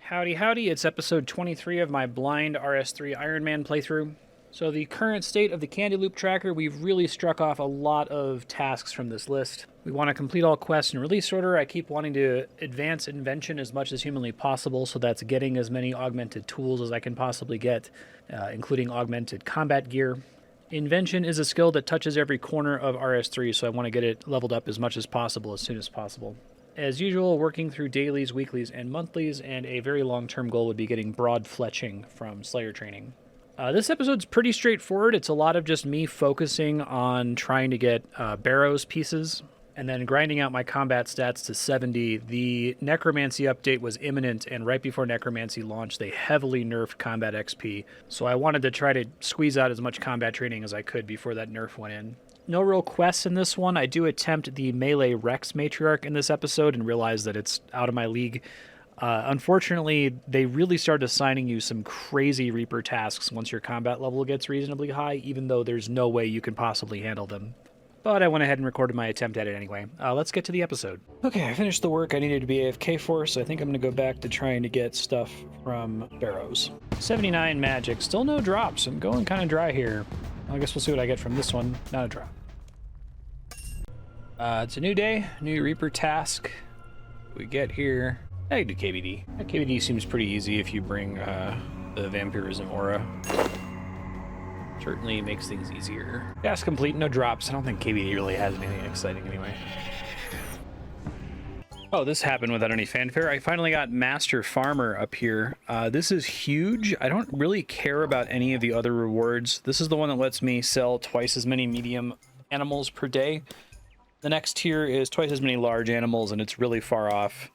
Howdy, howdy, it's episode 23 of my blind RS3 Ironman playthrough. So the current state of the Candy Loop tracker, we've really struck off a lot of tasks from this list. We want to complete all quests in release order. I keep wanting to advance invention as much as humanly possible, so that's getting as many augmented tools as I can possibly get, including augmented combat gear. Invention is a skill that touches every corner of RS3, so I want to get it leveled up as much as possible, as soon as possible. As usual, working through dailies, weeklies, and monthlies, and a very long-term goal would be getting broad fletching from Slayer training. This episode's pretty straightforward. It's a lot of just me focusing on trying to get Barrows pieces, and then grinding out my combat stats to 70. The Necromancy update was imminent, and right before Necromancy launched, they heavily nerfed combat XP, so I wanted to try to squeeze out as much combat training as I could before that nerf went in. No real quests in this one. I do attempt the Melee Rex Matriarch in this episode and realize that it's out of my league. Unfortunately, they really start assigning you some crazy Reaper tasks once your combat level gets reasonably high, even though there's no way you can possibly handle them. But I went ahead and recorded my attempt at it anyway. Let's get to the episode. Okay, I finished the work I needed to be AFK for, so I think I'm going to go back to trying to get stuff from Barrows. 79 magic, still no drops. I'm going kind of dry here. I guess we'll see what I get from this one. Not a drop. It's a new day, new Reaper task. We get here. I can do KBD. KBD seems pretty easy if you bring the Vampirism aura. Certainly makes things easier. Task complete, no drops. I don't think KBD really has anything exciting anyway. Oh, this happened without any fanfare. I finally got Master Farmer up here. This is huge. I don't really care about any of the other rewards. This is the one that lets me sell twice as many medium animals per day. The next tier is twice as many large animals, and it's really far off.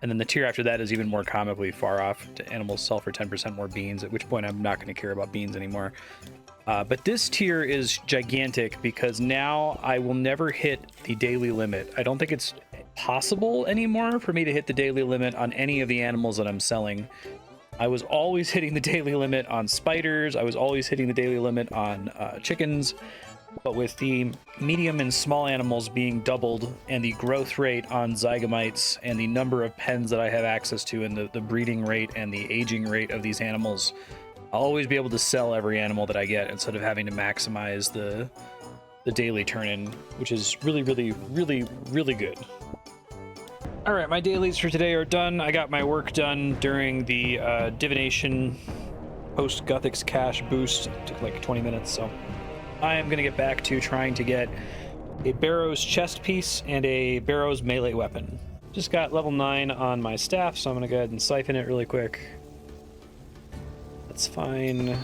And then the tier after that is even more comically far off. Animals sell for 10% more beans, at which point I'm not going to care about beans anymore. But this tier is gigantic because now I will never hit the daily limit. I don't think it's possible anymore for me to hit the daily limit on any of the animals that I'm selling. I was always hitting the daily limit on spiders. I was always hitting the daily limit on chickens. But with the medium and small animals being doubled, and the growth rate on zygomites, and the number of pens that I have access to, and the breeding rate and the aging rate of these animals, I'll always be able to sell every animal that I get instead of having to maximize the daily turn-in, which is really, really, really, really good. All right, my dailies for today are done. I got my work done during the divination post-Guthix cash boost. It took like 20 minutes, so I am going to get back to trying to get a Barrows chest piece and a Barrows melee weapon. Just got level 9 on my staff, so I'm going to go ahead and siphon it really quick. That's fine.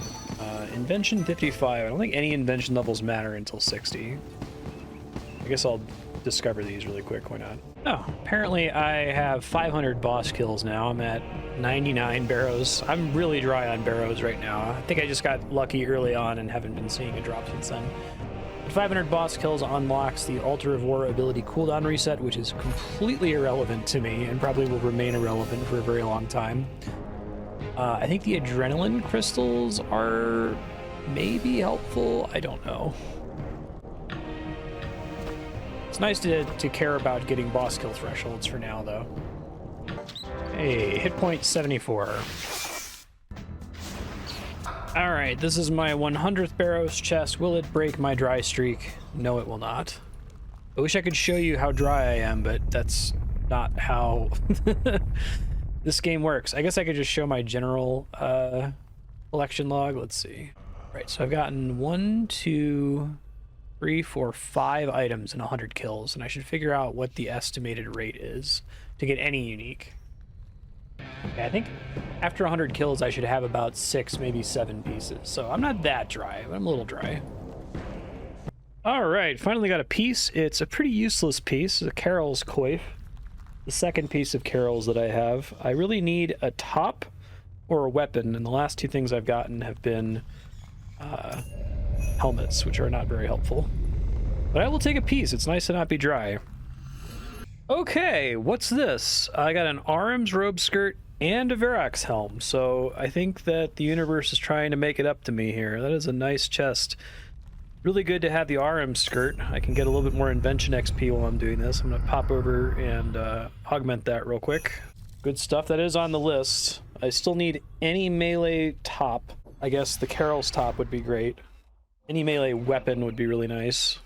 Invention 55. I don't think any invention levels matter until 60. I guess I'll discover these really quick. Why not? Oh, apparently I have 500 boss kills now. I'm at 99 Barrows. I'm really dry on Barrows right now. I think I just got lucky early on and haven't been seeing a drop since then. 500 boss kills unlocks the Altar of War ability cooldown reset, which is completely irrelevant to me and probably will remain irrelevant for a very long time. I think the adrenaline crystals are maybe helpful. I don't know. It's nice to care about getting boss kill thresholds for now, though. Hey, hit point 74. Alright, this is my 100th Barrows chest. Will it break my dry streak? No, it will not. I wish I could show you how dry I am, but that's not how this game works. I guess I could just show my general collection log. Let's see. Right, so I've gotten 1, 2, 3, 4, 5 items in 100 kills, and I should figure out what the estimated rate is to get any unique. Okay, I think after 100 kills I should have about 6, maybe 7 pieces, so I'm not that dry, but I'm a little dry. Alright, finally got a piece. It's a pretty useless piece. It's a Carol's Coif. The second piece of Carol's that I have. I really need a top or a weapon, and the last 2 things I've gotten have been helmets, which are not very helpful. But I will take a piece. It's nice to not be dry. Okay, what's this? I got an Arms robe skirt and a Verax helm, so I think that the universe is trying to make it up to me here. That is a nice chest. Really good to have the RM skirt. I can get a little bit more invention XP while I'm doing this. I'm going to pop over and augment that real quick. Good stuff. That is on the list. I still need any melee top. I guess the Carol's top would be great. Any melee weapon would be really nice.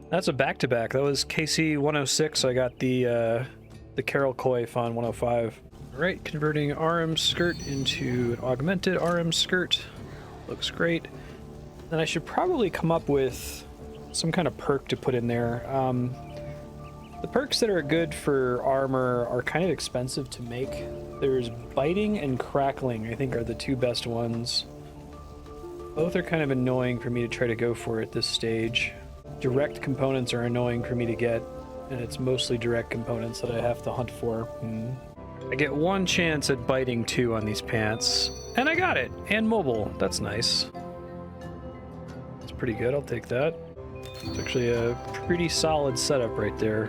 That's a back-to-back. That was KC 106. So I got the Carol Koi Fawn 105. All right, converting RM skirt into an augmented RM skirt. Looks great. Then I should probably come up with some kind of perk to put in there. The perks that are good for armor are kind of expensive to make. There's biting and crackling, I think, are the two best ones. Both are kind of annoying for me to try to go for at this stage. Direct components are annoying for me to get, and it's mostly direct components that I have to hunt for. I get one chance at biting 2 on these pants, and I got it! And mobile, that's nice. It's pretty good, I'll take that. It's actually a pretty solid setup right there.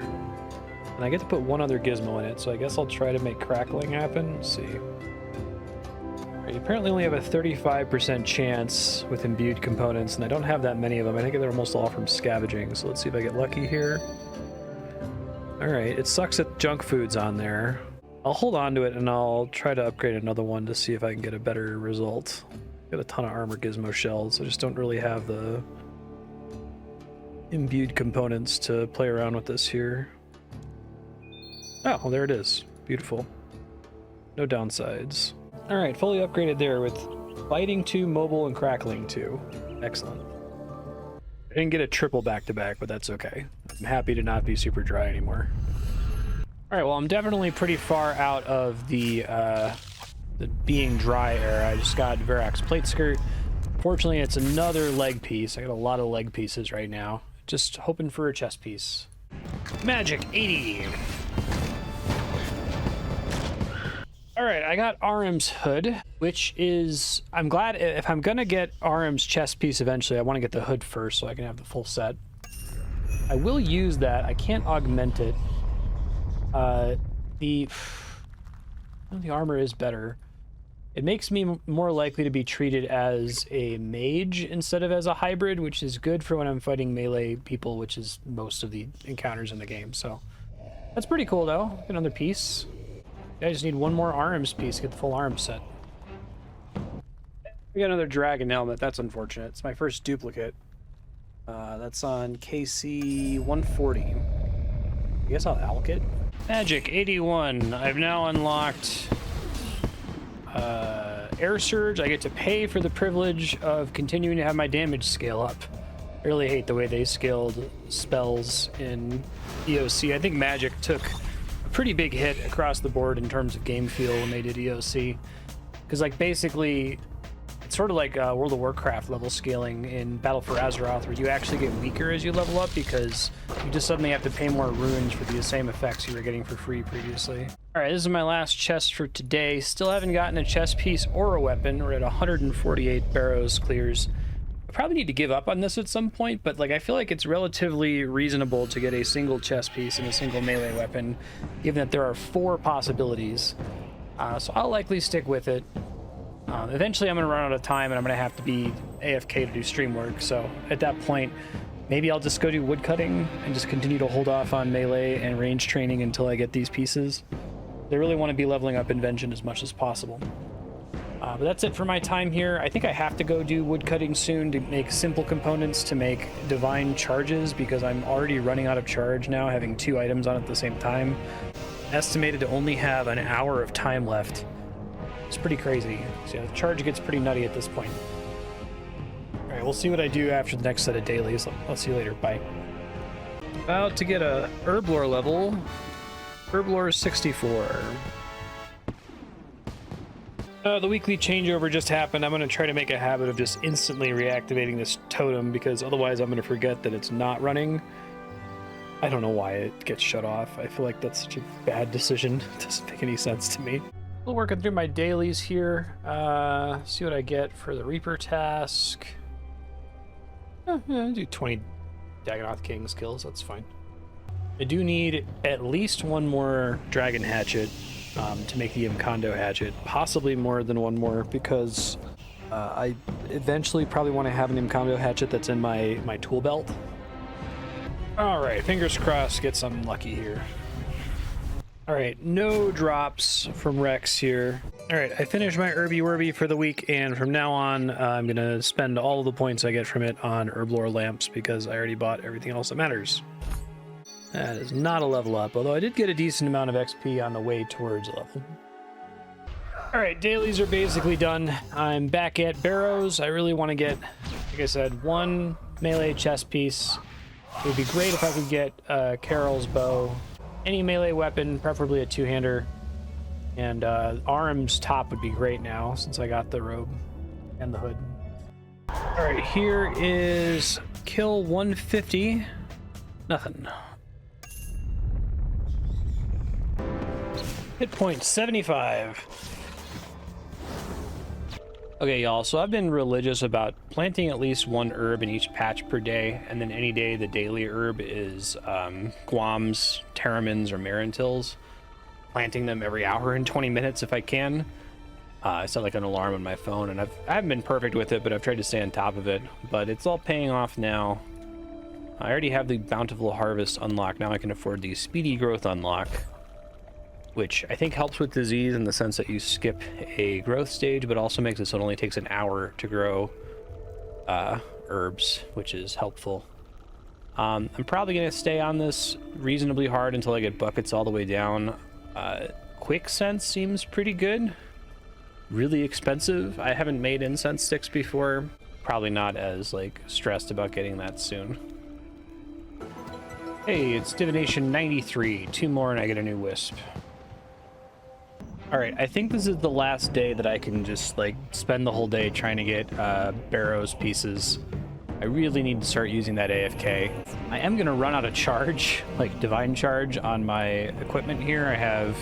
And I get to put one other gizmo in it, so I guess I'll try to make crackling happen. Let's see. You apparently only have a 35% chance with imbued components, and I don't have that many of them. I think they're almost all from scavenging, so let's see if I get lucky here. Alright, it sucks that junk food's on there. I'll hold on to it, and I'll try to upgrade another one to see if I can get a better result. Got a ton of armor gizmo shells, I just don't really have the imbued components to play around with this here. Oh, well, there it is. Beautiful. No downsides. Alright, fully upgraded there with biting 2, mobile, and crackling 2. Excellent. I didn't get a triple back-to-back, but that's okay. I'm happy to not be super dry anymore. Alright, well, I'm definitely pretty far out of the being dry era. I just got Verax plate skirt. Fortunately, it's another leg piece. I got a lot of leg pieces right now. Just hoping for a chest piece. Magic 80! Alright, I got RM's hood, which is... I'm glad if I'm gonna get RM's chest piece eventually, I want to get the hood first so I can have the full set. I will use that. I can't augment it. The armor is better. It makes me more likely to be treated as a mage instead of as a hybrid, which is good for when I'm fighting melee people, which is most of the encounters in the game. So that's pretty cool, though. Another piece. I just need one more arms piece to get the full arms set. We got another dragon helmet. That's unfortunate. It's my first duplicate. That's on KC 140. I guess I'll alloc it. Magic 81. I've now unlocked Air Surge. I get to pay for the privilege of continuing to have my damage scale up. I really hate the way they scaled spells in EOC. I think Magic took pretty big hit across the board in terms of game feel when they did EOC, because like basically it's sort of like World of Warcraft level scaling in Battle for Azeroth, where you actually get weaker as you level up because you just suddenly have to pay more runes for the same effects you were getting for free previously. All right, this is my last chest for today. Still haven't gotten a chest piece or a weapon. We're at 148 barrows clears. Probably need to give up on this at some point, but like I feel like it's relatively reasonable to get a single chest piece and a single melee weapon, given that there are 4 possibilities. So I'll likely stick with it. Eventually I'm going to run out of time and I'm going to have to be AFK to do stream work, so at that point maybe I'll just go do woodcutting and just continue to hold off on melee and range training until I get these pieces. I really want to be leveling up Invention as much as possible. But that's it for my time here. I think I have to go do woodcutting soon to make simple components to make divine charges, because I'm already running out of charge now, having 2 items on at the same time. Estimated to only have an hour of time left. It's pretty crazy. So yeah, the charge gets pretty nutty at this point. Alright, we'll see what I do after the next set of dailies. I'll see you later. Bye. About to get a Herblore level. Herblore 64. The weekly changeover just happened. I'm going to try to make a habit of just instantly reactivating this totem, because otherwise I'm going to forget that it's not running. I don't know why it gets shut off. I feel like that's such a bad decision. It doesn't make any sense to me. Still working through my dailies here. See what I get for the Reaper task. Do 20 Dagonoth King skills. That's fine. I do need at least one more Dragon Hatchet to make the Imkondo hatchet, possibly more than one more, because I eventually probably want to have an Imkondo hatchet that's in my tool belt. All right, fingers crossed, get something lucky here. All right, no drops from Rex here. All right, I finished my Herby Werby for the week, and from now on, I'm gonna spend all of the points I get from it on Herblore lamps because I already bought everything else that matters. That is not a level up, although I did get a decent amount of XP on the way towards level. All right, dailies are basically done. I'm back at Barrows. I really want to get, like I said, one melee chest piece. It would be great if I could get Carol's bow. Any melee weapon, preferably a two-hander. And Arm's top would be great now, since I got the robe and the hood. All right, here is kill 150. Nothing. Hit point 75. Okay, y'all, so I've been religious about planting at least one herb in each patch per day, and then any day the daily herb is Guams, Terramins, or Marintils. Planting them every hour and 20 minutes if I can. I set like an alarm on my phone, and I haven't been perfect with it, but I've tried to stay on top of it. But it's all paying off now. I already have the Bountiful Harvest unlocked. Now I can afford the Speedy Growth unlock, which I think helps with disease in the sense that you skip a growth stage, but also makes it so it only takes an hour to grow herbs, which is helpful. I'm probably going to stay on this reasonably hard until I get buckets all the way down. Quick Sense seems pretty good. Really expensive. I haven't made incense sticks before. Probably not as like stressed about getting that soon. Hey, it's Divination 93. 2 more and I get a new wisp. All right, I think this is the last day that I can just like spend the whole day trying to get Barrows pieces. I really need to start using that AFK. I am gonna run out of charge, like divine charge on my equipment here. I have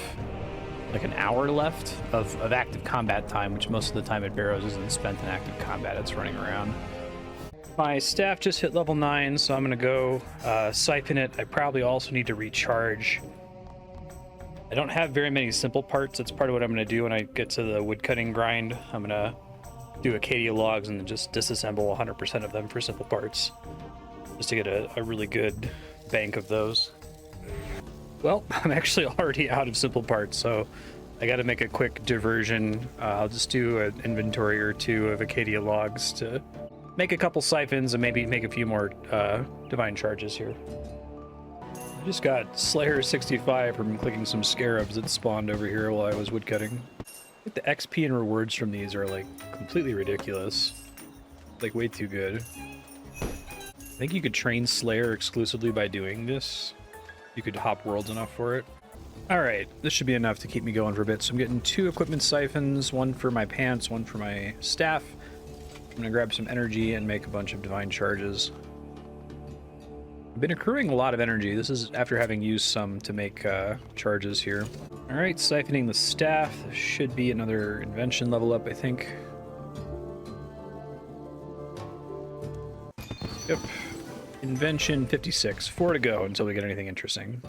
like an hour left of active combat time, which most of the time at Barrows isn't spent in active combat, it's running around. My staff just hit level 9, so I'm gonna go siphon it. I probably also need to recharge. I don't have very many simple parts. That's part of what I'm going to do when I get to the woodcutting grind. I'm going to do Acacia logs and just disassemble 100% of them for simple parts, just to get a really good bank of those. Well, I'm actually already out of simple parts, so I got to make a quick diversion. I'll just do an inventory or two of Acacia logs to make a couple siphons and maybe make a few more divine charges here. I just got Slayer 65 from clicking some scarabs that spawned over here while I was woodcutting. I think the XP and rewards from these are like completely ridiculous. Like way too good. I think you could train Slayer exclusively by doing this. You could hop worlds enough for it. Alright, this should be enough to keep me going for a bit. So I'm getting 2 equipment siphons, 1 for my pants, 1 for my staff. I'm gonna grab some energy and make a bunch of divine charges. I've been accruing a lot of energy. This is after having used some to make charges here. All right, siphoning the staff. This should be another invention level up, I think. Yep. Invention 56. 4 to go until we get anything interesting.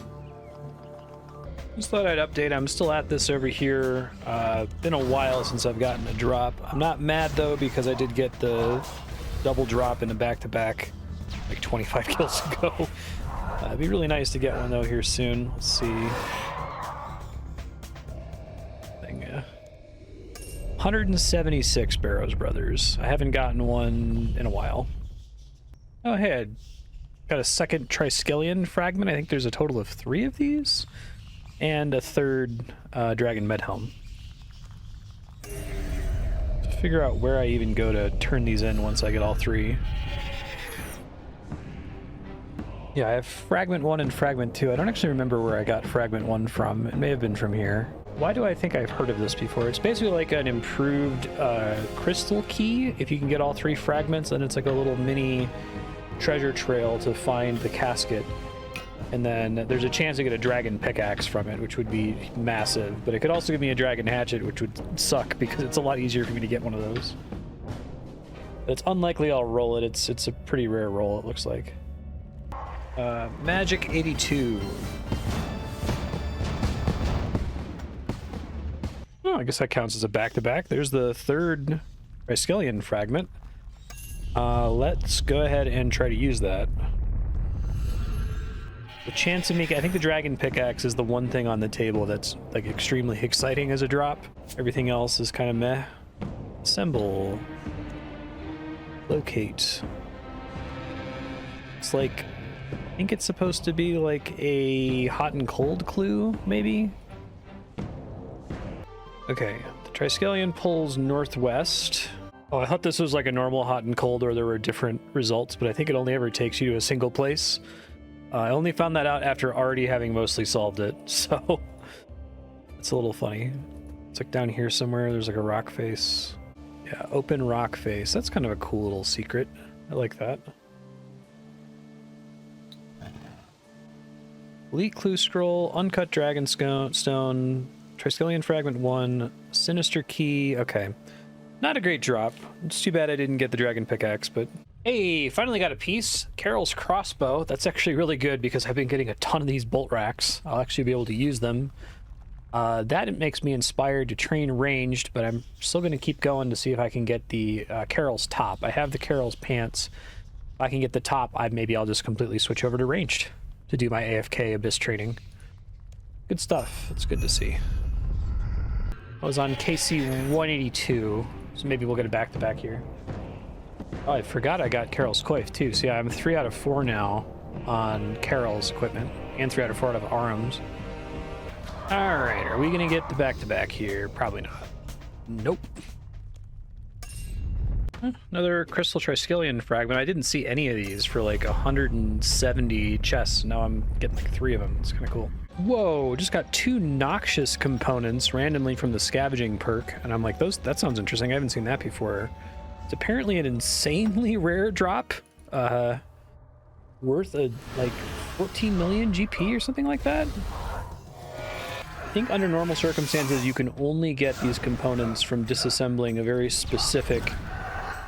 Just thought I'd update. I'm still at this over here. Been a while since I've gotten a drop. I'm not mad though because I did get the double drop in a back-to-back like 25 kills ago. It'd be really nice to get one though here soon. Let's see. 176 Barrows Brothers. I haven't gotten one in a while. Oh hey, I got a second Triskelion fragment. I think there's a total of 3 of these. And a third Dragon Medhelm. To figure out where I even go to turn these in once I get all 3. Yeah, I have Fragment 1 and Fragment 2. I don't actually remember where I got Fragment 1 from. It may have been from here. Why do I think I've heard of this before? It's basically like an improved crystal key. If you can get all 3 fragments, then it's like a little mini treasure trail to find the casket. And then there's a chance to get a dragon pickaxe from it, which would be massive. But it could also give me a dragon hatchet, which would suck because it's a lot easier for me to get one of those. But it's unlikely I'll roll it. It's a pretty rare roll, it looks like. Magic 82. Oh, I guess that counts as a back-to-back. There's the third Triskelion fragment. Let's go ahead and try to use that. The chance of me, I think the dragon pickaxe is the one thing on the table that's like extremely exciting as a drop. Everything else is kind of meh. Assemble. Locate. It's like, I think it's supposed to be like a hot and cold clue, maybe? Okay, the Triskelion pulls northwest. Oh, I thought this was like a normal hot and cold or there were different results, but I think it only ever takes you to a single place. I only found that out after already having mostly solved it, so it's a little funny. It's like down here somewhere, there's like a rock face. Yeah, open rock face. That's kind of a cool little secret. I like that. Elite clue scroll, uncut dragon stone, Triskelion fragment 1, sinister key. Okay. Not a great drop. It's too bad I didn't get the dragon pickaxe, but hey, finally got a piece. Carol's crossbow. That's actually really good because I've been getting a ton of these bolt racks. I'll actually be able to use them. That makes me inspired to train ranged, but I'm still going to keep going to see if I can get the Carol's top. I have the Carol's pants. If I can get the top, maybe I'll just completely switch over to ranged to do my AFK Abyss training. Good stuff. It's good to see. I was on KC 182, so maybe we'll get a back-to-back here. Oh, I forgot I got Carol's coif too. So yeah, I'm 3 out of 4 now on Carol's equipment, and 3 out of 4 out of Arum's. All right, are we gonna get the back-to-back here? Probably not. Nope. Another crystal Triskelion fragment. I didn't see any of these for like 170 chests. Now I'm getting like 3 of them. It's kind of cool. Whoa, just got 2 noxious components randomly from the scavenging perk, and I'm like, that sounds interesting. I haven't seen that before. It's apparently an insanely rare drop, worth like 14 million GP or something like that. I think under normal circumstances you can only get these components from disassembling a very specific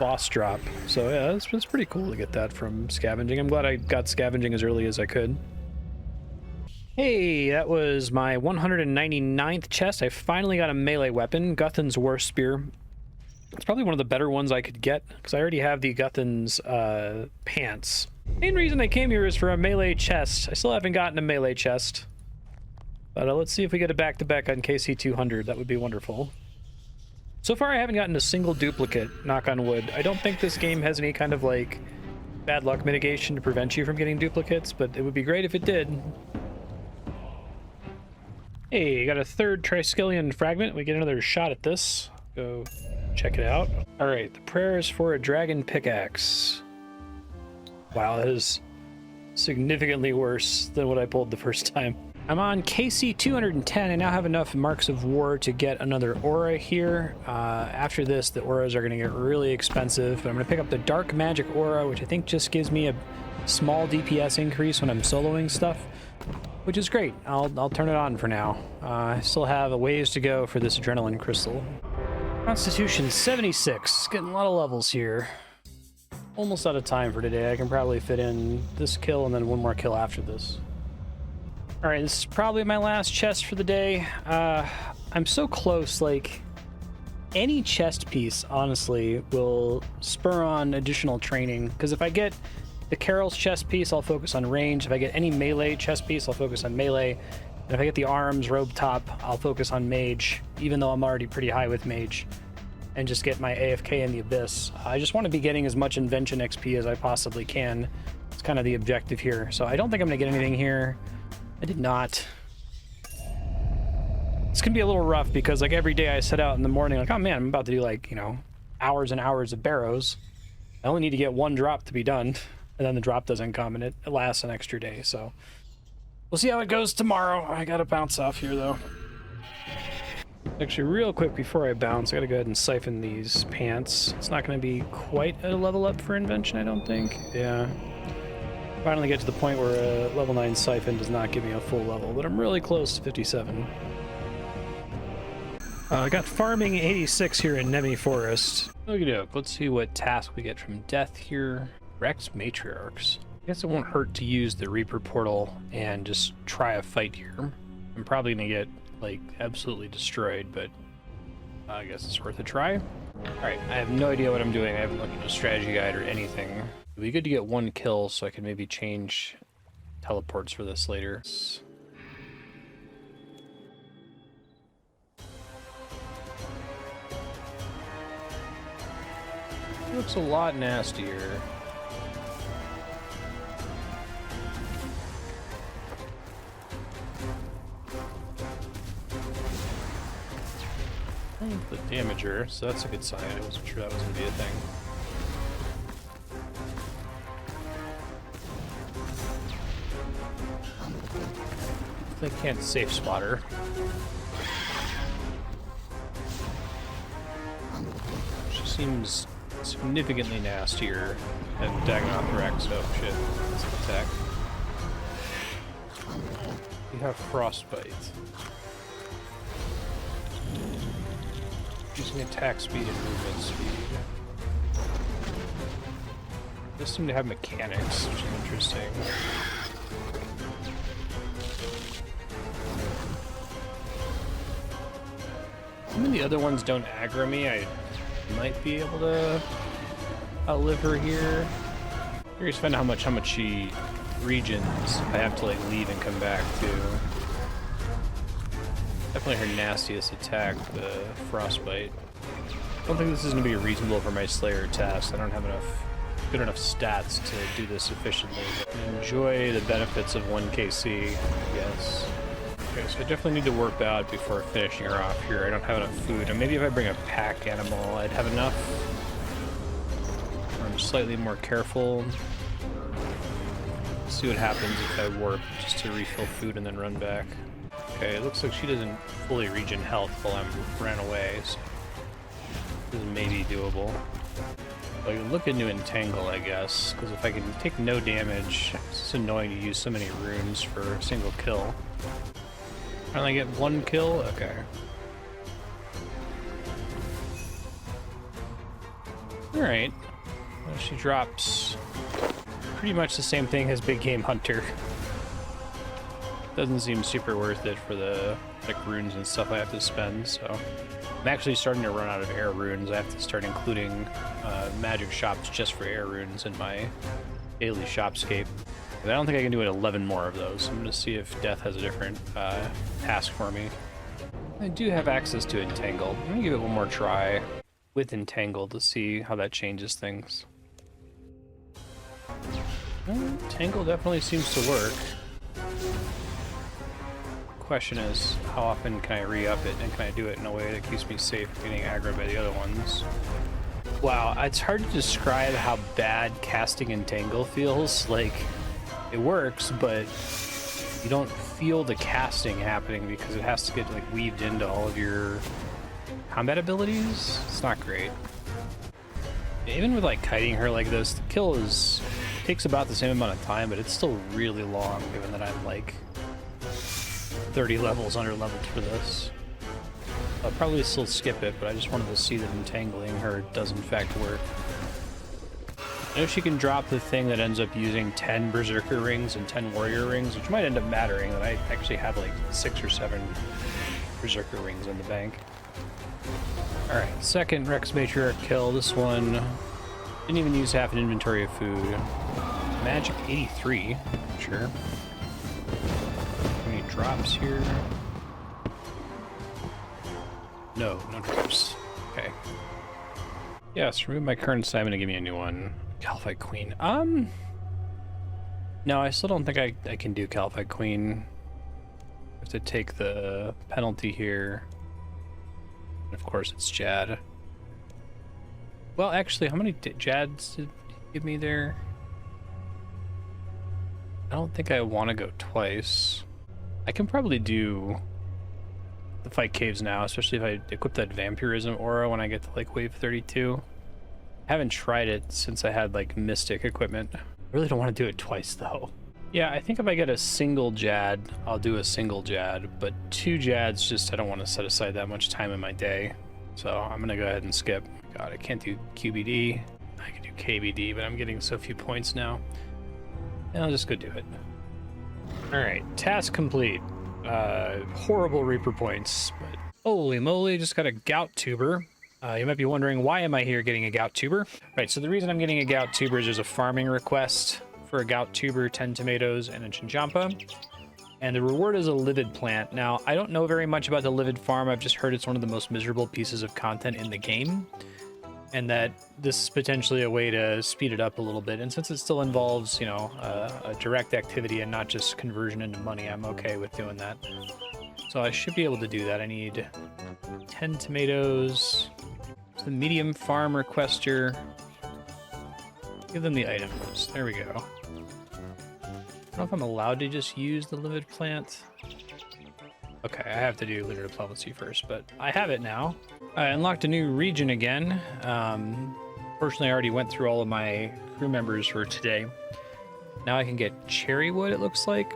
boss drop. So yeah, it's pretty cool to get that from scavenging. I'm glad I got scavenging as early as I could. Hey, that was my 199th chest. I finally got a melee weapon, Guthan's War Spear. It's probably one of the better ones I could get, because I already have the Guthan's pants. Main reason I came here is for a melee chest. I still haven't gotten a melee chest. But let's see if we get a back-to-back on KC 200. That would be wonderful. So far, I haven't gotten a single duplicate, knock on wood. I don't think this game has any kind of, like, bad luck mitigation to prevent you from getting duplicates, but it would be great if it did. Hey, got a 3rd Triskelion fragment. We get another shot at this. Go check it out. All right, the prayers for a dragon pickaxe. Wow, that is significantly worse than what I pulled the first time. I'm on KC 210. I now have enough Marks of War to get another aura here. After this, the auras are going to get really expensive, but I'm going to pick up the Dark Magic aura, which I think just gives me a small DPS increase when I'm soloing stuff, which is great. I'll turn it on for now. I still have a ways to go for this adrenaline crystal. Constitution 76. Getting a lot of levels here. Almost out of time for today. I can probably fit in this kill and then 1 more kill after this. All right, this is probably my last chest for the day. I'm so close, like, any chest piece, honestly, will spur on additional training. Because if I get the Carol's chest piece, I'll focus on range. If I get any melee chest piece, I'll focus on melee. And if I get the arms, robe top, I'll focus on mage, even though I'm already pretty high with mage, and just get my AFK in the Abyss. I just want to be getting as much invention XP as I possibly can. It's kind of the objective here. So I don't think I'm going to get anything here. I did not. It's going to be a little rough because, like, every day I set out in the morning, like, oh man, I'm about to do, like, you know, hours and hours of barrows. I only need to get 1 drop to be done, and then the drop doesn't come, and it lasts an extra day, so we'll see how it goes tomorrow. I gotta bounce off here, though. Actually, real quick before I bounce, I gotta go ahead and siphon these pants. It's not gonna be quite a level up for invention, I don't think. Yeah. Finally get to the point where a level 9 siphon does not give me a full level, but I'm really close to 57. I got farming 86 here in Nemi Forest. Okey-doke, let's see what task we get from Death here. Rex Matriarchs. I guess it won't hurt to use the Reaper portal and just try a fight here. I'm probably gonna get, like, absolutely destroyed, but I guess it's worth a try. Alright, I have no idea what I'm doing. I haven't looked at a strategy guide or anything. It'd be good to get 1 kill so I can maybe change teleports for this later. Looks a lot nastier. The damager, so that's a good sign. I wasn't sure that was going to be a thing. I can't safe spotter. She seems significantly nastier than Dagonothorax. Oh shit, that's an attack. You have frostbite. Using attack speed and movement speed. They seem to have mechanics, which is interesting. Even the other ones don't aggro me. I might be able to outlive her here. Curious to find out how much she regions. I have to like leave and come back too. Definitely her nastiest attack, the frostbite. I don't think this is going to be reasonable for my Slayer task. I don't have good enough stats to do this efficiently. Enjoy the benefits of 1 KC, I guess. Okay, so I definitely need to warp out before finishing her off here. I don't have enough food, and maybe if I bring a pack animal, I'd have enough. I'm slightly more careful. See what happens if I warp just to refill food and then run back. Okay, it looks like she doesn't fully regen health while I'm ran away, so this is maybe doable. I can look into Entangle, I guess, because if I can take no damage, it's just annoying to use so many runes for a single kill. Finally get 1 kill? Okay. Alright. Well, she drops pretty much the same thing as Big Game Hunter. Doesn't seem super worth it for the like runes and stuff I have to spend, so I'm actually starting to run out of air runes. I have to start including magic shops just for air runes in my daily shopscape. But I don't think I can do 11 more of those. I'm gonna see if Death has a different task for me. I do have access to Entangle. I'm gonna give it one more try with Entangle to see how that changes things. Entangle definitely seems to work. Question is, how often can I re-up it, and can I do it in a way that keeps me safe from getting aggroed by the other ones? Wow, it's hard to describe how bad casting Entangle feels. Like, it works, but you don't feel the casting happening because it has to get like weaved into all of your combat abilities. It's not great. Even with like kiting her like this, the kill takes about the same amount of time, but it's still really long given that I'm like 30 levels under leveled for this. I'll probably still skip it, but I just wanted to see that entangling her does in fact work. I know she can drop the thing that ends up using 10 Berserker rings and 10 Warrior rings, which might end up mattering, that I actually have like 6 or 7 Berserker rings in the bank. Alright, second Rex Matriarch kill. This one didn't even use half an inventory of food. Magic 83, sure. Any drops here? No drops. Okay. Yes, remove my current assignment and give me a new one. Califite Queen. No, I still don't think I can do Califite Queen. I have to take the penalty here. And of course, it's Jad. Well, actually, how many Jads did you give me there? I don't think I want to go twice. I can probably do the Fight Caves now, especially if I equip that Vampirism aura when I get to like wave 32. I haven't tried it since I had like Mystic equipment. I really don't want to do it twice though. Yeah, I think if I get a single Jad, I'll do a single Jad, but 2 Jads, just I don't want to set aside that much time in my day. So I'm gonna go ahead and skip. God, I can't do QBD. I can do KBD, but I'm getting so few points now. And I'll just go do it. Alright, task complete. Horrible Reaper points, but holy moly, just got a Gout Tuber. You might be wondering, why am I here getting a Gout Tuber? Right, so the reason I'm getting a Gout Tuber is there's a farming request for a gout tuber, 10 tomatoes, and a chinjampa. And the reward is a livid plant. Now, I don't know very much about the livid farm. I've just heard it's one of the most miserable pieces of content in the game, and that this is potentially a way to speed it up a little bit. And since it still involves, you know, a direct activity and not just conversion into money, I'm okay with doing that. So I should be able to do that. I need 10 tomatoes. The medium farm requester. Give them the items. There we go. I don't know if I'm allowed to just use the livid plant. Okay, I have to do litter diplomacy first, but I have it now. I unlocked a new region again. Fortunately, I already went through all of my crew members for today. Now I can get cherry wood, it looks like.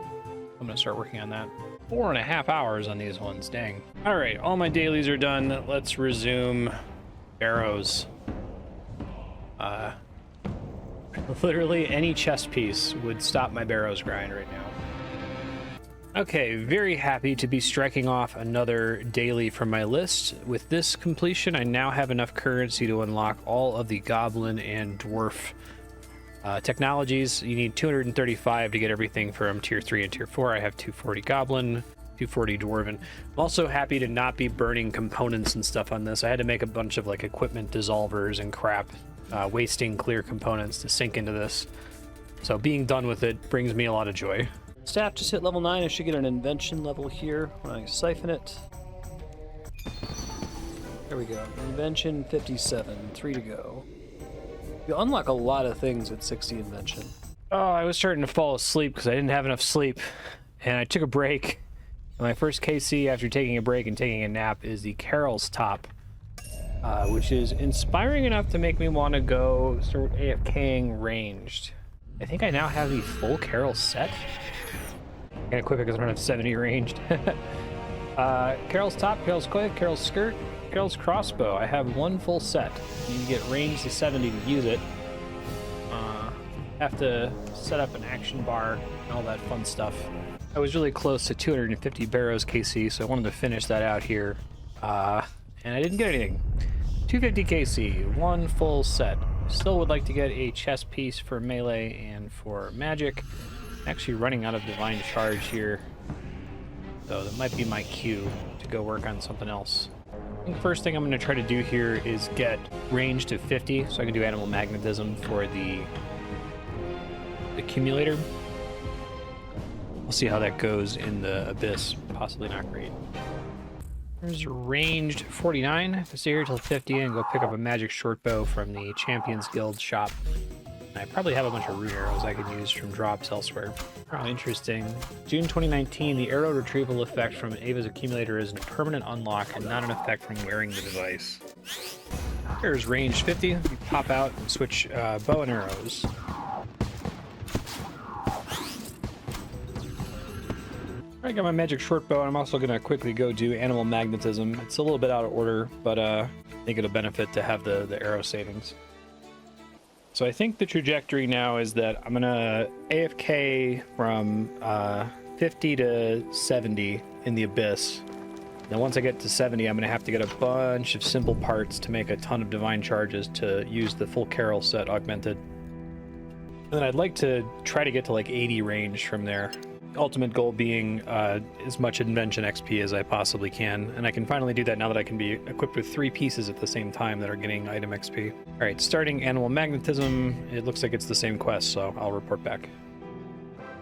I'm gonna start working on that. 4.5 hours on these ones, dang. All right, all my dailies are done. Let's resume barrows. Literally any chest piece would stop my barrows grind right now. Okay, very happy to be striking off another daily from my list. With this completion, I now have enough currency to unlock all of the goblin and dwarf technologies. You need 235 to get everything from tier 3 and tier 4. I have 240 goblin, 240 dwarven. I'm also happy to not be burning components and stuff on this. I had to make a bunch of like equipment dissolvers and crap, wasting clear components to sink into this. So being done with it brings me a lot of joy. Staff just hit level 9. I should get an invention level here when I siphon it. There we go. Invention 57. 3 to go. You unlock a lot of things at 60 invention. Oh, I was starting to fall asleep because I didn't have enough sleep. And I took a break. My first KC after taking a break and taking a nap is the Carol's Top. Which is inspiring enough to make me want to go start AFKing ranged. I think I now have the full Carol set. I'm gonna equip it because I don't have 70 ranged. Carol's Top, Carol's Quick, Carol's Skirt, Carol's Crossbow. I have one full set. You can get ranged to 70 to use it. Have to set up an action bar and all that fun stuff. I was really close to 250 barrows KC, so I wanted to finish that out here. And I didn't get anything. 250 KC, one full set. Still would like to get a chest piece for melee and for magic. I'm actually running out of divine charge here, so that might be my cue to go work on something else. I think the first thing I'm going to try to do here is get range to 50, so I can do animal magnetism for the accumulator. We'll see how that goes in the abyss. Possibly not great. There's ranged 49. I stay here till 50 and go pick up a magic short bow from the Champions Guild shop. And I probably have a bunch of rune arrows I could use from drops elsewhere. Oh, interesting. June 2019, the arrow retrieval effect from Ava's accumulator is a permanent unlock and not an effect from wearing the device. Here's ranged 50. You pop out and switch bow and arrows. I got my magic short bow, and I'm also going to quickly go do animal magnetism. It's a little bit out of order, but I think it'll benefit to have the arrow savings. So I think the trajectory now is that I'm going to AFK from 50 to 70 in the abyss. Then once I get to 70, I'm going to have to get a bunch of simple parts to make a ton of divine charges to use the full Carol set augmented. And then I'd like to try to get to like 80 range from there. Ultimate goal being as much invention XP as I possibly can, and I can finally do that now that I can be equipped with 3 pieces at the same time that are getting item XP. All right, starting animal magnetism. It looks like it's the same quest, so I'll report back.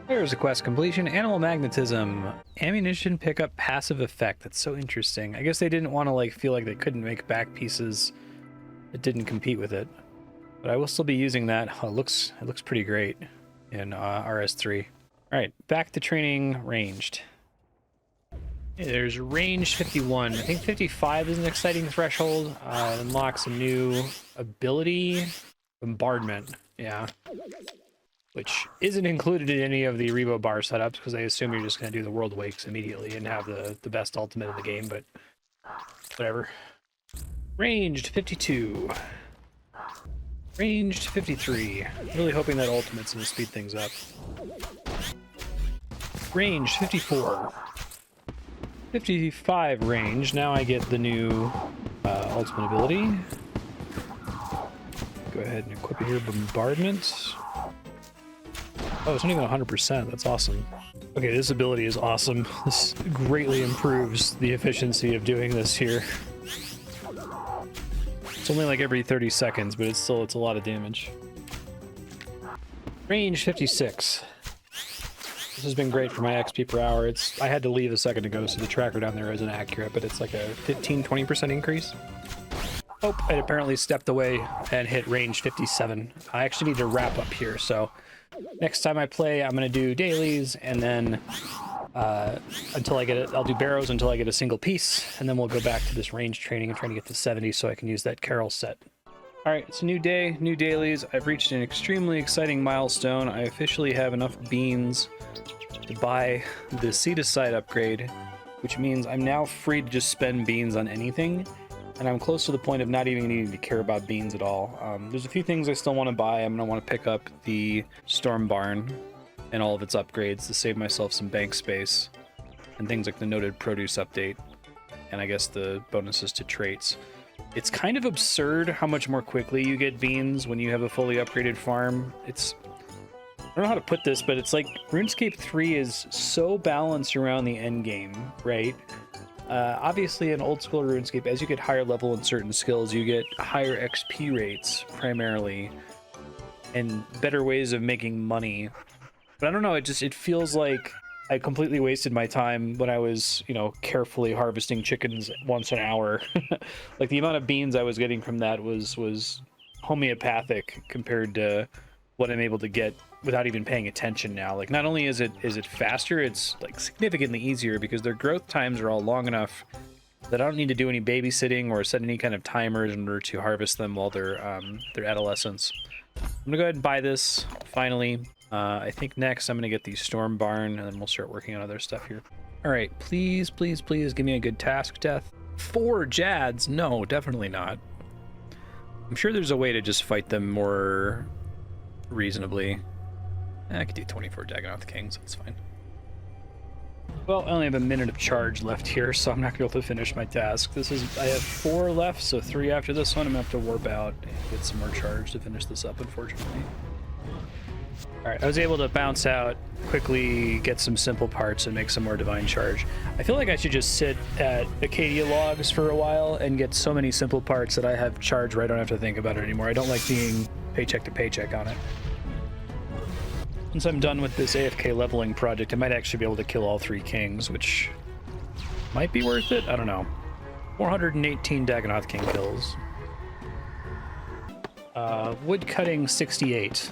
There's a quest completion. Animal magnetism. Ammunition pickup passive effect. That's so interesting. I guess they didn't want to like feel like they couldn't make back pieces that didn't compete with it, but I will still be using that. Oh, it looks pretty great in RS3. All right, back to training ranged. There's range 51. I think 55 is an exciting threshold. It unlocks a new ability, bombardment. Yeah, which isn't included in any of the Revo bar setups because I assume you're just going to do the world wakes immediately and have the best ultimate in the game, but whatever. Ranged 52. Ranged 53. Really hoping that ultimate's going to speed things up. Range 54. 55 range. Now I get the new ultimate ability. Go ahead and equip it here. Bombardment. Oh, it's not even 100%. That's awesome. Okay, this ability is awesome. This greatly improves the efficiency of doing this here. It's only like every 30 seconds, but it's a lot of damage. Range 56. This has been great for my XP per hour. I had to leave a second ago, so the tracker down there isn't accurate, but it's like a 15-20% increase. Oh, it apparently stepped away and hit range 57. I actually need to wrap up here, so next time I play, I'm going to do dailies, and then until I get it, I'll do barrows until I get a single piece, and then we'll go back to this range training and trying to get to 70 so I can use that Carol set. All right, it's a new day, new dailies. I've reached an extremely exciting milestone. I officially have enough beans to buy the Seed-A-Side upgrade, which means I'm now free to just spend beans on anything, and I'm close to the point of not even needing to care about beans at all. There's a few things I still want to buy. I'm going to want to pick up the Storm Barn and all of its upgrades to save myself some bank space, and things like the noted produce update, and I guess the bonuses to traits. It's kind of absurd how much more quickly you get beans when you have a fully upgraded farm. I don't know how to put this, but it's like RuneScape 3 is so balanced around the end game, right? Obviously, in old school RuneScape, as you get higher level in certain skills, you get higher XP rates primarily, and better ways of making money. But I don't know, it feels like I completely wasted my time when I was, carefully harvesting chickens once an hour. Like, the amount of beans I was getting from that was homeopathic compared to what I'm able to get without even paying attention now. Like, not only is it faster, it's like significantly easier because their growth times are all long enough that I don't need to do any babysitting or set any kind of timers in order to harvest them while they're adolescents. I'm gonna go ahead and buy this finally. I think next I'm gonna get the Storm Barn, and then we'll start working on other stuff here. All right, please, please, please give me a good task death. 4 Jads? No, definitely not. I'm sure there's a way to just fight them more reasonably. I could do 24 Dagonoth Kings, that's fine. Well, I only have a minute of charge left here, so I'm not gonna be able to finish my task. I have 4 left, so 3 after this one. I'm gonna have to warp out and get some more charge to finish this up, unfortunately. All right, I was able to bounce out, quickly get some simple parts and make some more divine charge. I feel like I should just sit at Acadia logs for a while and get so many simple parts that I have charge where I don't have to think about it anymore. I don't like being paycheck to paycheck on it. Once I'm done with this AFK leveling project, I might actually be able to kill all 3 kings, which might be worth it. I don't know. 418 Dagonoth King kills. Wood cutting 68.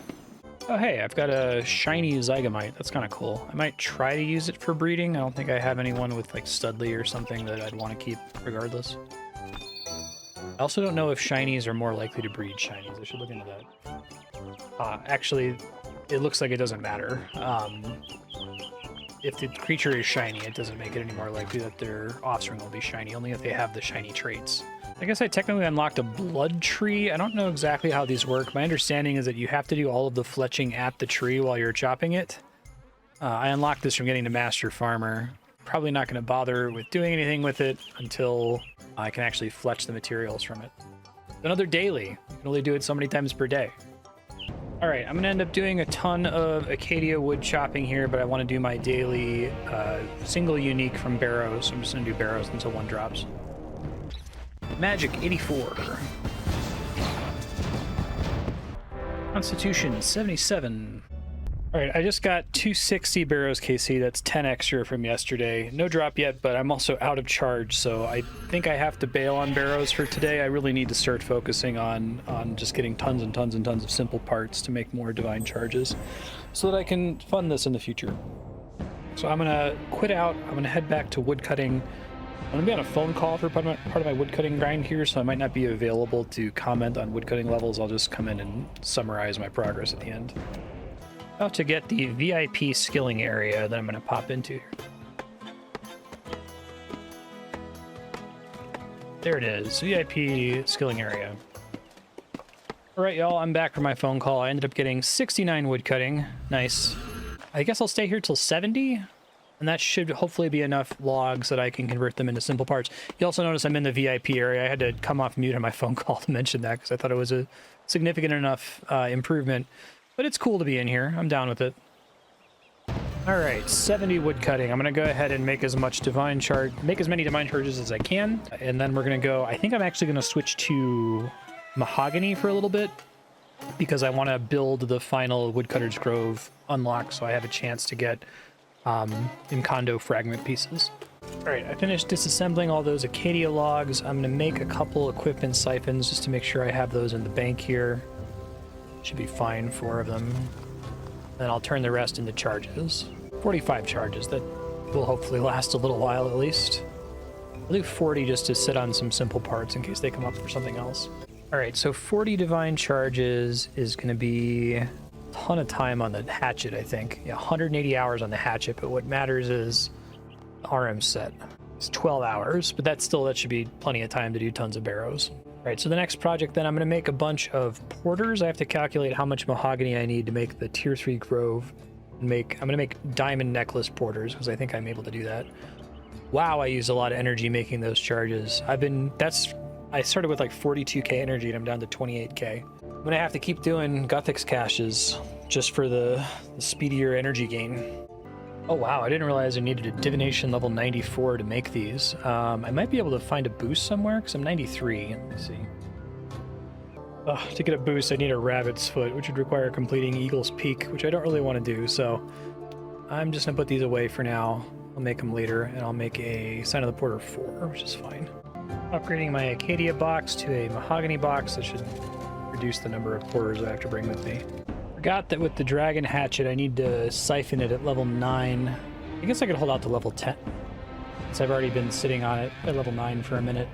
Oh hey, I've got a shiny Zygamite. That's kind of cool. I might try to use it for breeding. I don't think I have anyone with like Studley or something that I'd want to keep regardless. I also don't know if shinies are more likely to breed shinies. I should look into that. Actually, it looks like it doesn't matter. If the creature is shiny, it doesn't make it any more likely that their offspring will be shiny, only if they have the shiny traits. I guess I technically unlocked a blood tree. I don't know exactly how these work. My understanding is that you have to do all of the fletching at the tree while you're chopping it. I unlocked this from getting to Master Farmer. Probably not going to bother with doing anything with it until I can actually fletch the materials from it. Another daily. You can only do it so many times per day. All right, I'm going to end up doing a ton of Acadia wood chopping here, but I want to do my daily single unique from barrows. So I'm just going to do barrows until one drops. Magic 84. Constitution 77. All right, I just got 260 barrows KC. That's 10 extra from yesterday. No drop yet, but I'm also out of charge, so I think I have to bail on barrows for today. I really need to start focusing on just getting tons and tons and tons of simple parts to make more divine charges so that I can fund this in the future. So I'm gonna quit out. I'm gonna head back to woodcutting. I'm going to be on a phone call for part of my woodcutting grind here, so I might not be available to comment on woodcutting levels. I'll just come in and summarize my progress at the end. About to get the VIP skilling area that I'm going to pop into here. There it is, VIP skilling area. All right, y'all, I'm back from my phone call. I ended up getting 69 woodcutting. Nice. I guess I'll stay here till 70. And that should hopefully be enough logs that I can convert them into simple parts. You also notice I'm in the VIP area. I had to come off mute on my phone call to mention that because I thought it was a significant enough improvement. But it's cool to be in here. I'm down with it. All right, 70 wood cutting. I'm gonna go ahead and make as many divine charges as I can, and then we're gonna go. I think I'm actually gonna switch to mahogany for a little bit because I want to build the final Woodcutter's Grove unlock, so I have a chance to get Encondo fragment pieces. All right, I finished disassembling all those Acacia logs. I'm gonna make a couple equipment siphons just to make sure I have those in the bank here. Should be fine, 4 of them. Then I'll turn the rest into charges. 45 charges, that will hopefully last a little while at least. I'll do 40 just to sit on some simple parts in case they come up for something else. All right, so 40 divine charges is gonna be a ton of time on the hatchet, I think. Yeah, 180 hours on the hatchet, but what matters is the RM set. It's 12 hours, but that should be plenty of time to do tons of barrows. All right, so the next project then, I'm gonna make a bunch of porters. I have to calculate how much mahogany I need to make the tier 3 grove. I'm gonna make diamond necklace porters because I think I'm able to do that. Wow, I used a lot of energy making those charges. I started with like 42k energy and I'm down to 28k. I'm gonna have to keep doing Guthix caches just for the speedier energy gain. Oh wow, I didn't realize I needed a divination level 94 to make these. I might be able to find a boost somewhere because I'm 93. Let me see. To get a boost, I need a rabbit's foot, which would require completing Eagle's Peak, which I don't really want to do, so I'm just gonna put these away for now. I'll make them later, and I'll make a Sign of the Porter 4, which is fine. Upgrading my Acacia box to a mahogany box. That should reduce the number of porters I have to bring with me. Forgot that with the dragon hatchet, I need to siphon it at level 9. I guess I could hold out to level 10, since I've already been sitting on it at level 9 for a minute.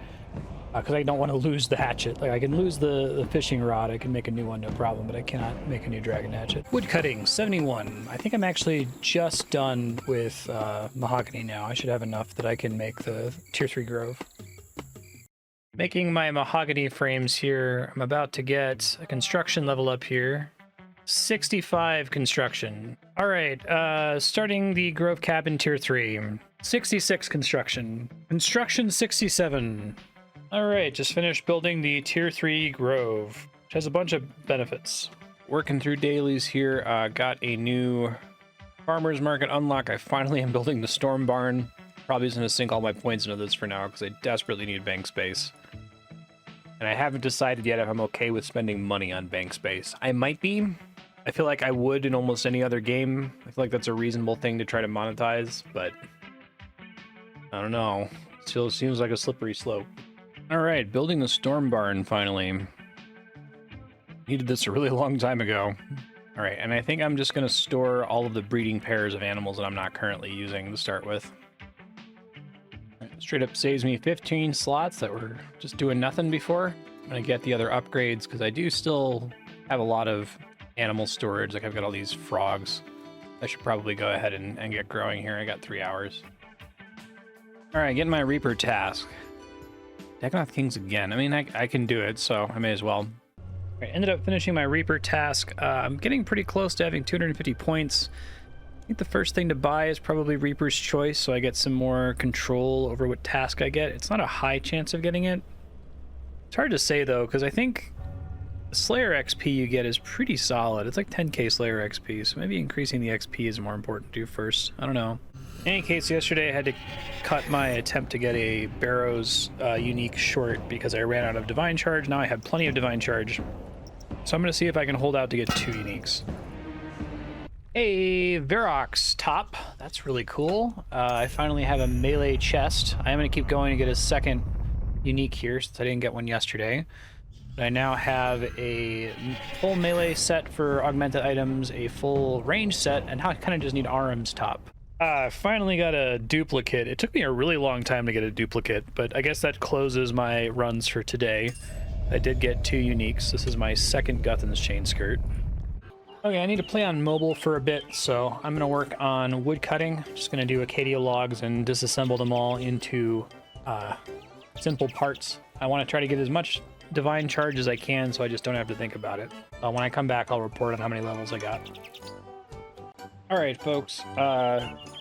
Because I don't want to lose the hatchet. Like, I can lose the fishing rod, I can make a new one, no problem, but I cannot make a new dragon hatchet. Wood cutting, 71. I think I'm actually just done with mahogany now. I should have enough that I can make the tier 3 grove. Making my mahogany frames here. I'm about to get a construction level up here. 65 construction. All right, starting the grove cabin tier 3. 66 construction. Construction 67. All right, just finished building the tier 3 grove, which has a bunch of benefits. Working through dailies here, got a new farmer's market unlock. I finally am building the storm barn. Probably just gonna sink all my points into this for now because I desperately need bank space. And I haven't decided yet if I'm okay with spending money on bank space. I might be. I feel like I would in almost any other game. I feel like that's a reasonable thing to try to monetize, but I don't know. Still seems like a slippery slope. All right, building the storm barn finally. Needed this a really long time ago. All right, and I think I'm just gonna store all of the breeding pairs of animals that I'm not currently using to start with. Straight up saves me 15 slots that were just doing nothing before. I'm gonna get the other upgrades because I do still have a lot of animal storage. Like, I've got all these frogs. I should probably go ahead and get growing here. I got 3 hours. All right, getting my Reaper task. Dagonoth Kings again. I mean, I can do it, so I may as well. I ended up finishing my Reaper task. I'm getting pretty close to having 250 points. I think the first thing to buy is probably Reaper's Choice, so I get some more control over what task I get. It's not a high chance of getting it. It's hard to say, though, because I think the Slayer XP you get is pretty solid. It's like 10k Slayer XP, so maybe increasing the XP is more important to do first. I don't know. In any case, yesterday I had to cut my attempt to get a Barrows unique short because I ran out of Divine Charge. Now I have plenty of Divine Charge. So I'm going to see if I can hold out to get 2 uniques. A Verox top. That's really cool. I finally have a melee chest. I am going to keep going and get a second unique here since I didn't get one yesterday. I now have a full melee set for augmented items, a full range set, and now I kind of just need Aram's top. I finally got a duplicate. It took me a really long time to get a duplicate, but I guess that closes my runs for today. I did get 2 uniques. This is my second Guthan's chain skirt. Okay, I need to play on mobile for a bit, so I'm gonna work on wood cutting. Just gonna do Acacia logs and disassemble them all into simple parts. I want to try to get as much divine charge as I can so I just don't have to think about it. When I come back, I'll report on how many levels I got. Alright, folks,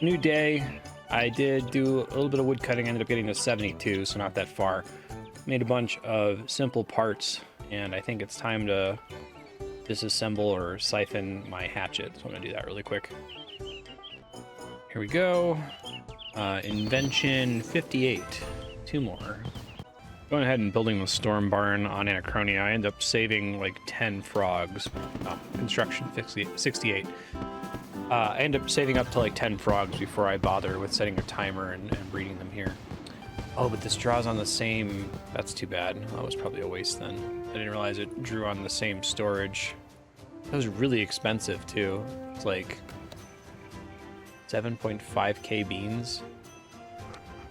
new day. I did do a little bit of wood cutting, ended up getting to 72, so not that far. Made a bunch of simple parts, and I think it's time to disassemble or siphon my hatchet, so I'm gonna do that really quick. Here we go. Invention 58. 2 more. Going ahead and building the storm barn on Anachronia, I end up saving like 10 frogs. Construction 68. I end up saving up to like 10 frogs before I bother with setting a timer and breeding them here. Oh, but this draws on the same... That's too bad. That was probably a waste then. I didn't realize it drew on the same storage. It was really expensive too. It's like 7.5k beans.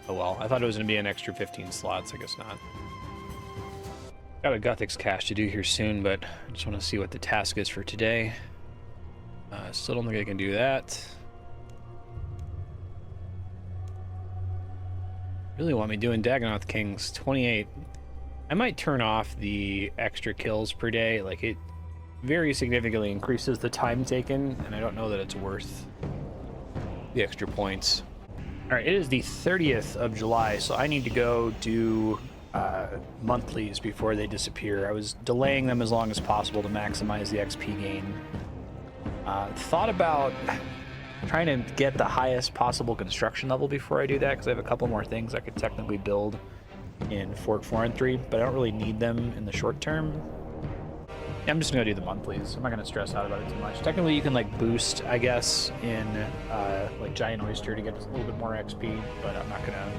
Oh well, I thought it was going to be an extra 15 slots. I guess not. Got a Guthix cache to do here soon, but I just want to see what the task is for today. Still don't think I can do that. Really want me doing Dagonoth Kings 28. I might turn off the extra kills per day. Like, it very significantly increases the time taken, and I don't know that it's worth the extra points. All right, it is the 30th of July, so I need to go do monthlies before they disappear. I was delaying them as long as possible to maximize the XP gain. Thought about trying to get the highest possible construction level before I do that, because I have a couple more things I could technically build in Fort 4 and 3, but I don't really need them in the short term. Yeah, I'm just gonna do the monthlies. I'm not gonna stress out about it too much. Technically, you can like boost, I guess, in like Giant Oyster to get a little bit more XP, but I'm not gonna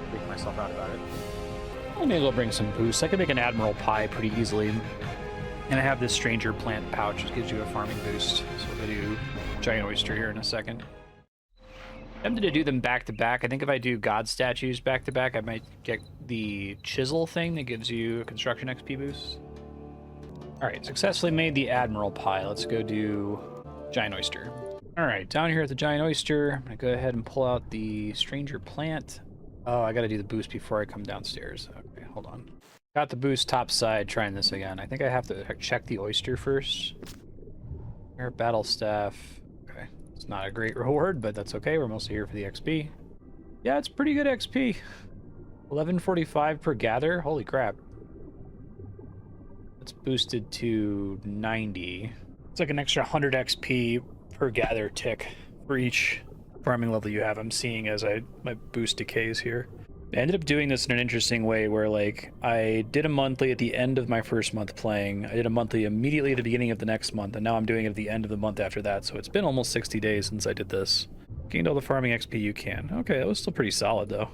freak myself out about it. I'll maybe go bring some boosts. I could make an Admiral Pie pretty easily. And I have this Stranger Plant pouch, which gives you a farming boost. So we'll do Giant Oyster here in a second. I'm tempted to do them back to back. I think if I do God Statues back to back, I might get the Chisel thing that gives you a construction XP boost. Alright, successfully made the Admiral Pie. Let's go do Giant Oyster. Alright, down here at the Giant Oyster, I'm gonna go ahead and pull out the Stranger Plant. Oh, I gotta do the boost before I come downstairs. Okay, hold on. Got the boost top side, trying this again. I think I have to check the oyster first. Here, battle staff. Okay, it's not a great reward, but that's okay. We're mostly here for the XP. Yeah, it's pretty good XP. 1145 per gather. Holy crap. It's boosted to 90. It's like an extra 100 XP per gather tick for each farming level you have. I'm seeing as my boost decays here. I ended up doing this in an interesting way where, like, I did a monthly at the end of my first month playing. I did a monthly immediately at the beginning of the next month, and now I'm doing it at the end of the month after that. So it's been almost 60 days since I did this. Gained all the farming XP you can. Okay, that was still pretty solid, though.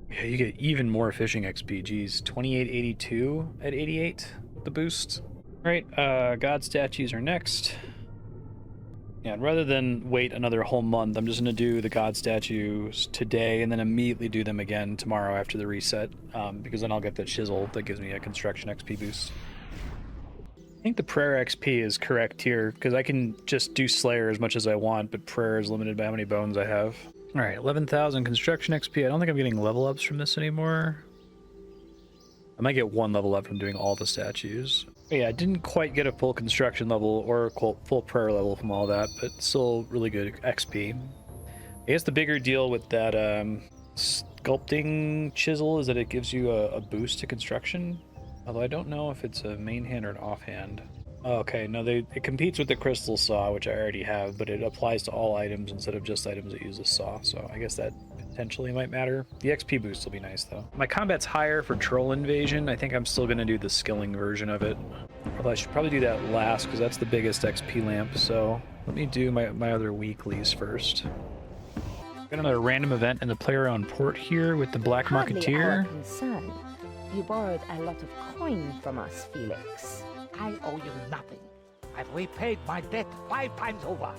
Yeah, you get even more fishing XP. Geez, 2882 at 88 with the boost. All right, God Statues are next. Yeah, and rather than wait another whole month, I'm just going to do the God Statues today and then immediately do them again tomorrow after the reset, because then I'll get the Chisel that gives me a construction XP boost. I think the Prayer XP is correct here, because I can just do Slayer as much as I want, but Prayer is limited by how many bones I have. Alright, 11,000 construction XP. I don't think I'm getting level ups from this anymore. I might get 1 level up from doing all the statues. But yeah, I didn't quite get a full construction level or full prayer level from all that, but still really good XP. I guess the bigger deal with that sculpting chisel is that it gives you a boost to construction. Although I don't know if it's a main hand or an offhand. Oh, okay, no, it competes with the crystal saw, which I already have, but it applies to all items instead of just items that use a saw, so I guess that potentially might matter. The XP boost will be nice, though. My combat's higher for Troll Invasion. I think I'm still going to do the skilling version of it. Although I should probably do that last, because that's the biggest XP lamp, so let me do my other weeklies first. Got another random event in the player-owned port here with the Black Marketeer. Concern. You borrowed a lot of coin from us, Felix. I owe you nothing. I've repaid my debt 5 times over.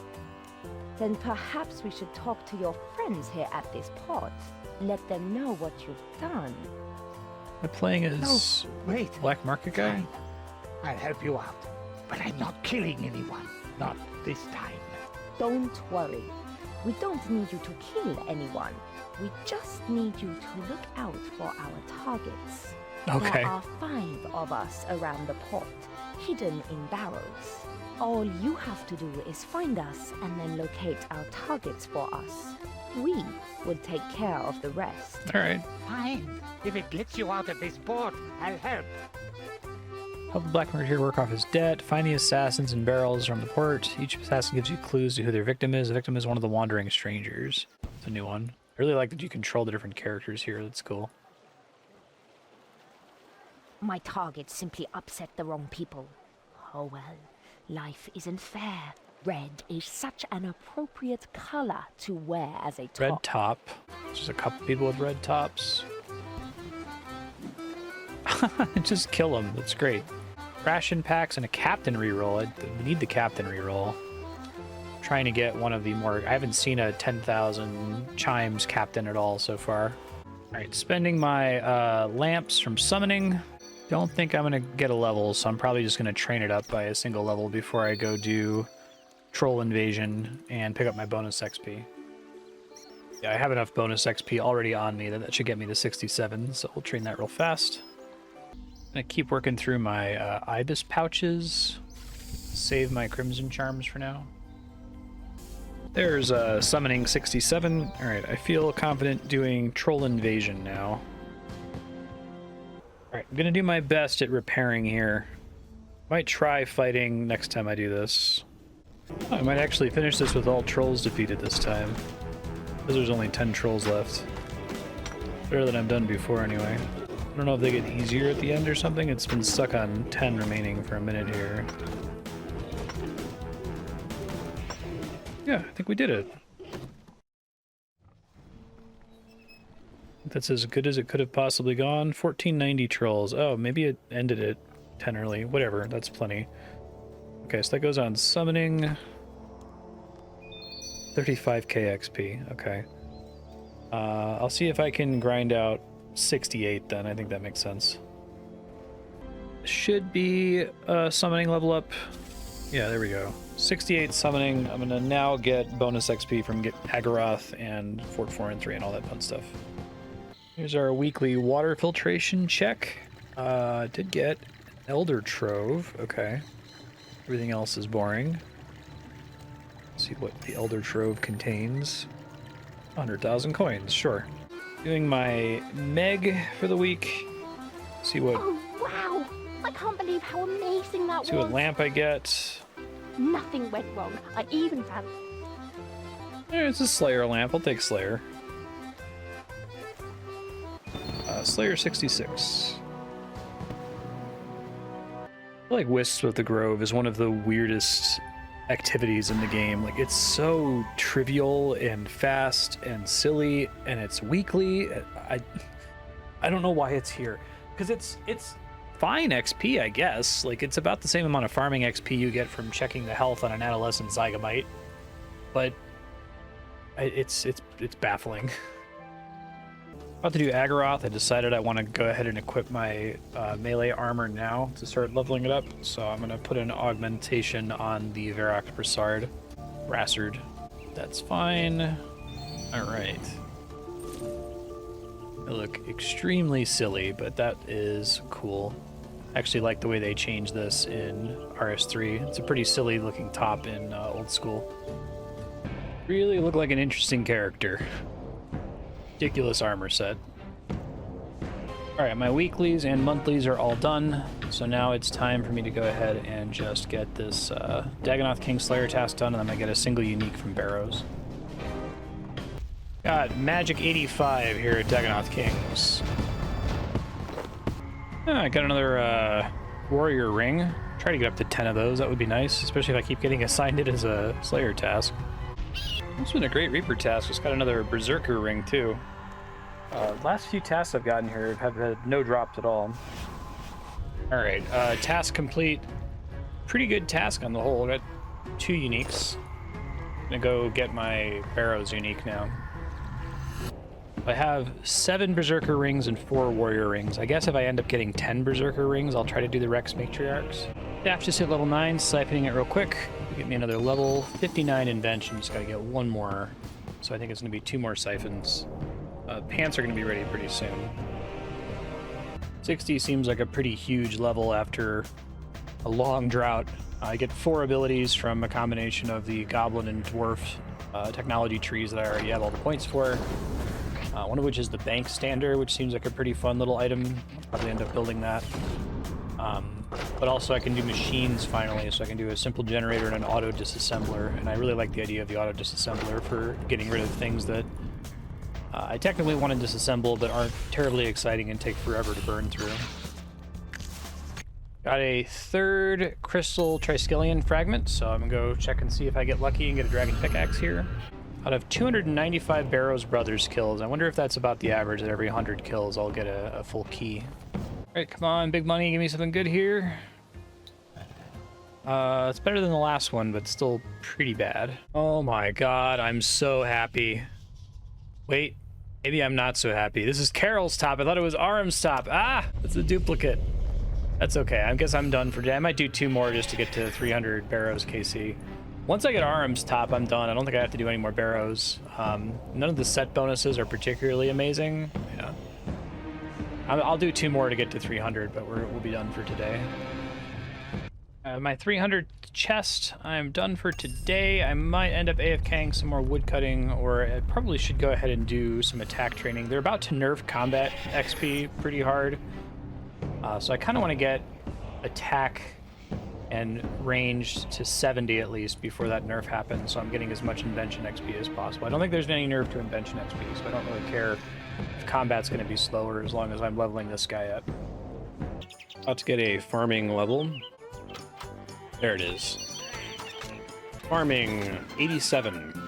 Then perhaps we should talk to your friends here at this port. Let them know what you've done. Am I playing as Wait. Black Market guy? Fine. I'll help you out. But I'm not killing anyone. Not this time. Don't worry. We don't need you to kill anyone. We just need you to look out for our targets. Okay. There are 5 of us around the port, hidden in barrels. All you have to do is find us and then locate our targets for us. We will take care of the rest. All right. Fine. If it gets you out of this port, I'll help. Help the black market here work off his debt. Find the assassins and barrels from the port. Each assassin gives you clues to who their victim is. The victim is one of the wandering strangers. It's a new one. I really like that you control the different characters here. That's cool. My target simply upset the wrong people. Oh well, life isn't fair. Red is such an appropriate color to wear as a top. Red top. There's a couple people with red tops. Just kill them. That's great. Ration packs and a captain reroll. We need the captain reroll. Trying to get one of the more... I haven't seen a 10,000 chimes captain at all so far. Alright, spending my lamps from summoning. Don't think I'm going to get a level, so I'm probably just going to train it up by a single level before I go do troll invasion and pick up my bonus XP. Yeah, I have enough bonus XP already on me that should get me to 67, so we'll train that real fast. I'm going to keep working through my ibis pouches. Save my crimson charms for now. There's summoning 67. Alright, I feel confident doing troll invasion now. Alright, I'm gonna do my best at repairing here. Might try fighting next time I do this. I might actually finish this with all trolls defeated this time. Because there's only 10 trolls left. Better than I've done before anyway. I don't know if they get easier at the end or something. It's been stuck on 10 remaining for a minute here. Yeah, I think we did it. That's as good as it could have possibly gone. 1490 trolls. Oh, maybe it ended at 10 early. Whatever, that's plenty. Okay, so that goes on summoning. 35k XP. Okay. I'll see if I can grind out 68 then. I think that makes sense. Should be summoning level up. Yeah, there we go. 68 summoning. I'm gonna now get bonus XP from Agaroth and Fort 4 and 3 and all that fun stuff. Here's our weekly water filtration check. Did get Elder Trove. Okay. Everything else is boring. Let's see what the Elder Trove contains. 100,000 coins, sure. Doing my Meg for the week. See what. Oh wow! I can't believe how amazing that was. See what lamp I get. Nothing went wrong. I even found... It's a Slayer lamp. I'll take Slayer. Slayer 66. I feel like Wisps of the Grove is one of the weirdest activities in the game. Like, it's so trivial and fast and silly, and it's weekly. I don't know why it's here. Because it's fine XP, I guess. Like, it's about the same amount of farming XP you get from checking the health on an adolescent Zygamite, but it's baffling. About to do Agaroth. I decided I want to go ahead and equip my melee armor now to start leveling it up, so I'm going to put an augmentation on the Varrock Brassard. That's fine. Alright. They look extremely silly, but that is cool. I actually like the way they changed this in RS3. It's a pretty silly looking top in old school. Really look like an interesting character. Ridiculous armor set. Alright, my weeklies and monthlies are all done, so now it's time for me to go ahead and just get this Dagonoth Kingslayer task done, and then I get a single unique from Barrows. Got Magic 85 here at Dagonoth Kings. I got another Warrior Ring. Try to get up to 10 of those, that would be nice, especially if I keep getting assigned it as a Slayer task. It's been a great Reaper task. It's got another Berserker Ring too. Last few tasks I've gotten here have had no drops at all. Alright, task complete. Pretty good task on the whole. Got 2 uniques. I'm gonna go get my Barrows unique now. I have 7 Berserker Rings and 4 Warrior Rings. I guess if I end up getting 10 Berserker Rings, I'll try to do the Rex Matriarchs. Staff just hit level 9, siphoning it real quick. Get me another level. 59 Invention, just gotta get 1 more. So I think it's gonna be 2 more siphons. Pants are gonna be ready pretty soon. 60 seems like a pretty huge level after a long drought. I get 4 abilities from a combination of the Goblin and Dwarf technology trees that I already have all the points for. One of which is the Bank Stander, which seems like a pretty fun little item. I'll probably end up building that. But also I can do machines finally, so I can do a simple generator and an auto disassembler, and I really like the idea of the auto disassembler for getting rid of things that I technically want to disassemble but aren't terribly exciting and take forever to burn through. Got a third crystal triskelion fragment, so I'm gonna go check and see if I get lucky and get a dragon pickaxe here. Out of 295 Barrows Brothers kills, I wonder if that's about the average, that every 100 kills I'll get a full key. Alright, come on, big money, give me something good here. It's better than the last one, but still pretty bad. Oh my god, I'm so happy. Wait, maybe I'm not so happy. This is Carol's top. I thought it was Aram's top. Ah, it's a duplicate. That's okay. I guess I'm done for today. I might do 2 more just to get to 300 Barrows KC. Once I get Aram's top, I'm done. I don't think I have to do any more Barrows. None of the set bonuses are particularly amazing. Yeah. I'll do 2 more to get to 300, but we'll be done for today. My 300 chest, I'm done for today. I might end up AFKing some more woodcutting, or I probably should go ahead and do some attack training. They're about to nerf combat XP pretty hard. So I kind of want to get attack and ranged to 70 at least before that nerf happens, so I'm getting as much invention XP as possible. I don't think there's any nerf to invention XP, so I don't really care if combat's going to be slower as long as I'm leveling this guy up. About to get a farming level. There it is. Farming 87.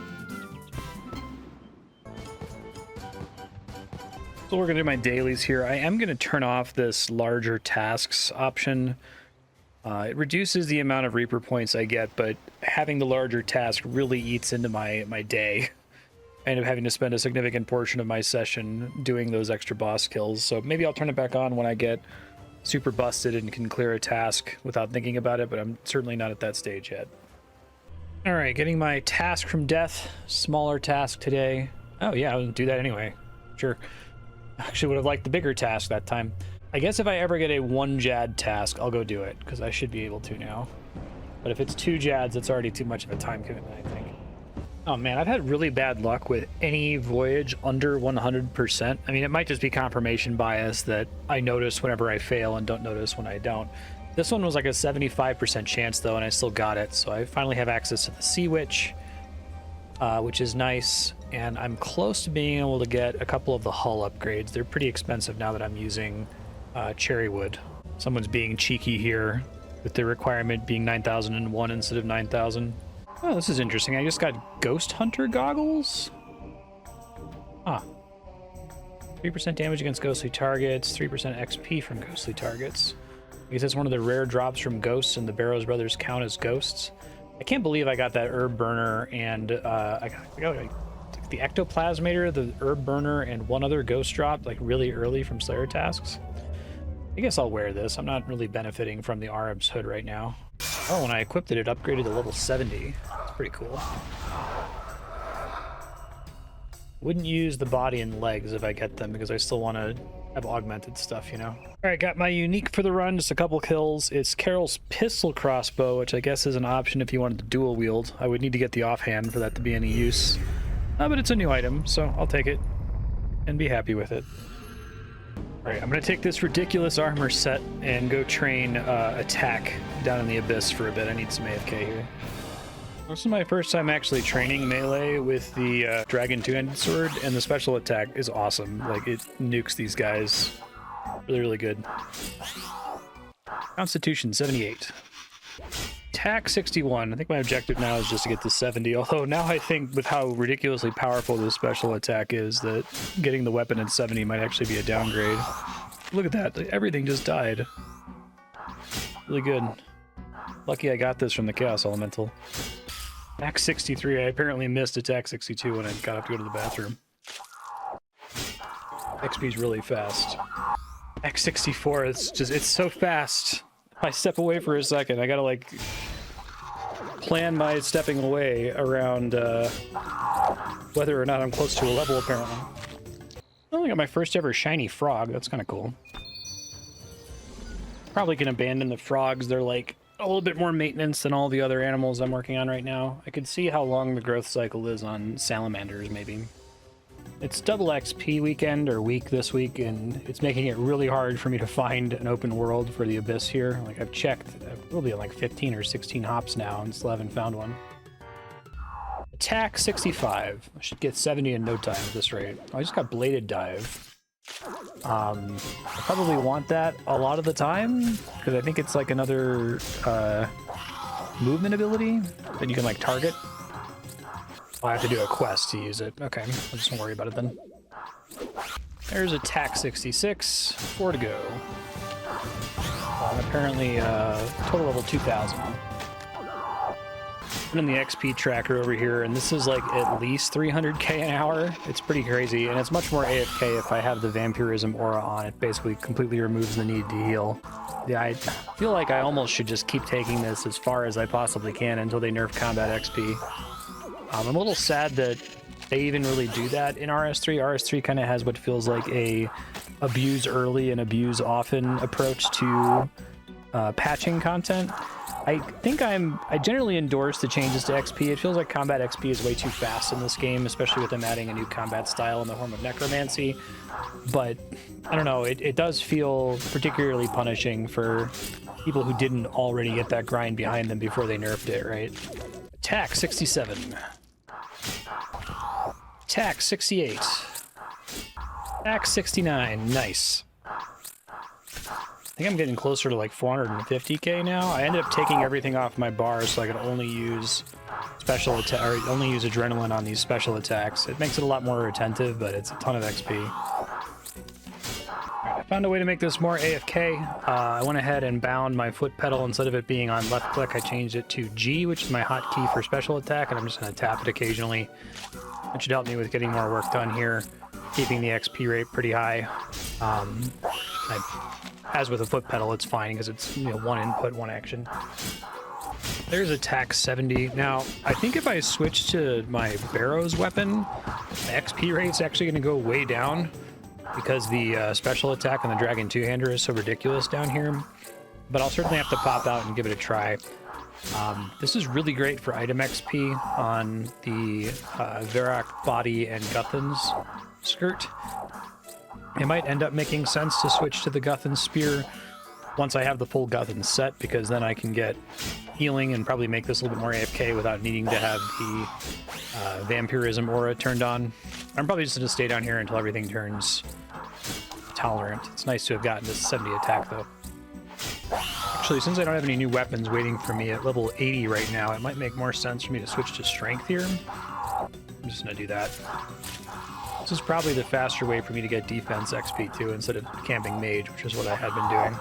So we're gonna do my dailies here. I am gonna turn off this larger tasks option. It reduces the amount of Reaper points I get, but having the larger task really eats into my day. I end up having to spend a significant portion of my session doing those extra boss kills, so maybe I'll turn it back on when I get super busted and can clear a task without thinking about it, but I'm certainly not at that stage yet. Alright, getting my task from death. Smaller task today. Oh yeah, I would do that anyway. Sure. Actually would have liked the bigger task that time. I guess if I ever get a 1 Jad task, I'll go do it, because I should be able to now. But if it's 2 Jads, it's already too much of a time commitment, I think. Oh man, I've had really bad luck with any voyage under 100%. I mean, it might just be confirmation bias that I notice whenever I fail and don't notice when I don't. This one was like a 75% chance though, and I still got it. So I finally have access to the Sea Witch, which is nice. And I'm close to being able to get a couple of the hull upgrades. They're pretty expensive now that I'm using cherry wood. Someone's being cheeky here with the requirement being 9,001 instead of 9,000. Oh, this is interesting. I just got Ghost Hunter goggles. Ah. 3% damage against ghostly targets, 3% XP from ghostly targets. I guess it's one of the rare drops from ghosts, and the Barrows Brothers count as ghosts. I can't believe I got that herb burner, and I got like, the ectoplasmator, the herb burner, and 1 other ghost drop like really early from Slayer tasks. I guess I'll wear this. I'm not really benefiting from the Arab's hood right now. Oh, when I equipped it, it upgraded to level 70. That's pretty cool. Wouldn't use the body and legs if I get them, because I still want to have augmented stuff, you know? Alright, got my unique for the run, just a couple kills. It's Carol's pistol crossbow, which I guess is an option if you wanted to dual wield. I would need to get the offhand for that to be any use. But it's a new item, so I'll take it and be happy with it. Alright, I'm going to take this ridiculous armor set and go train attack down in the abyss for a bit. I need some AFK here. This is my first time actually training melee with the dragon two-handed sword, and the special attack is awesome. Like, it nukes these guys. Really, really good. Constitution 78. Attack 61. I think my objective now is just to get to 70, although now I think with how ridiculously powerful this special attack is that getting the weapon at 70 might actually be a downgrade. Look at that. Like, everything just died. Really good. Lucky I got this from the Chaos Elemental. Attack 63. I apparently missed attack 62 when I got up to go to the bathroom. XP's really fast. Attack 64, it's so fast. If I step away for a second, I gotta like plan my stepping away around whether or not I'm close to a level, apparently. I only got my first ever shiny frog. That's kind of cool. Probably can abandon the frogs. They're like a little bit more maintenance than all the other animals I'm working on right now. I could see how long the growth cycle is on salamanders, maybe. It's double XP weekend or week this week, and it's making it really hard for me to find an open world for the Abyss here. Like, I've checked, we'll be on like 15 or 16 hops now and still haven't found one. Attack 65. I should get 70 in no time at this rate. Oh, I just got Bladed Dive. I probably want that a lot of the time, because I think it's like another movement ability that you can like target. I have to do a quest to use it. Okay, I just won't worry about it then. There's attack 66, 4 to go. Apparently, total level 2000. I'm in the XP tracker over here, and this is like at least 300k an hour. It's pretty crazy, and it's much more AFK if I have the Vampirism aura on. It basically completely removes the need to heal. Yeah, I feel like I almost should just keep taking this as far as I possibly can until they nerf combat XP. I'm a little sad that they even really do that in RS3. RS3 kind of has what feels like a abuse early and abuse often approach to patching content. I think I generally endorse the changes to XP. It feels like combat XP is way too fast in this game, especially with them adding a new combat style in the form of necromancy. But I don't know, it does feel particularly punishing for people who didn't already get that grind behind them before they nerfed it, right? Attack 67. Attack 68. Attack 69. Nice. I think I'm getting closer to like 450k now. I ended up taking everything off my bar so I could only use special attack, or only use adrenaline on these special attacks. It makes it a lot more retentive, but it's a ton of XP. Right, I found a way to make this more AFK. I went ahead and bound my foot pedal. Instead of it being on left click, I changed it to G, which is my hotkey for special attack, and I'm just going to tap it occasionally. That should help me with getting more work done here, keeping the XP rate pretty high. As with a foot pedal, it's fine because it's, you know, one input, one action. There's attack 70. Now, I think if I switch to my Barrows weapon, the XP rate's actually going to go way down because the special attack on the Dragon Two-Hander is so ridiculous down here. But I'll certainly have to pop out and give it a try. This is really great for item XP on the Varrock body and Guthan's skirt. It might end up making sense to switch to the Guthan spear once I have the full Guthan set, because then I can get healing and probably make this a little bit more AFK without needing to have the Vampirism aura turned on. I'm probably just going to stay down here until everything turns tolerant. It's nice to have gotten this 70 attack, though. Actually, since I don't have any new weapons waiting for me at level 80 right now, it might make more sense for me to switch to Strength here. I'm just going to do that. This is probably the faster way for me to get defense XP too, instead of camping mage, which is what I had been doing.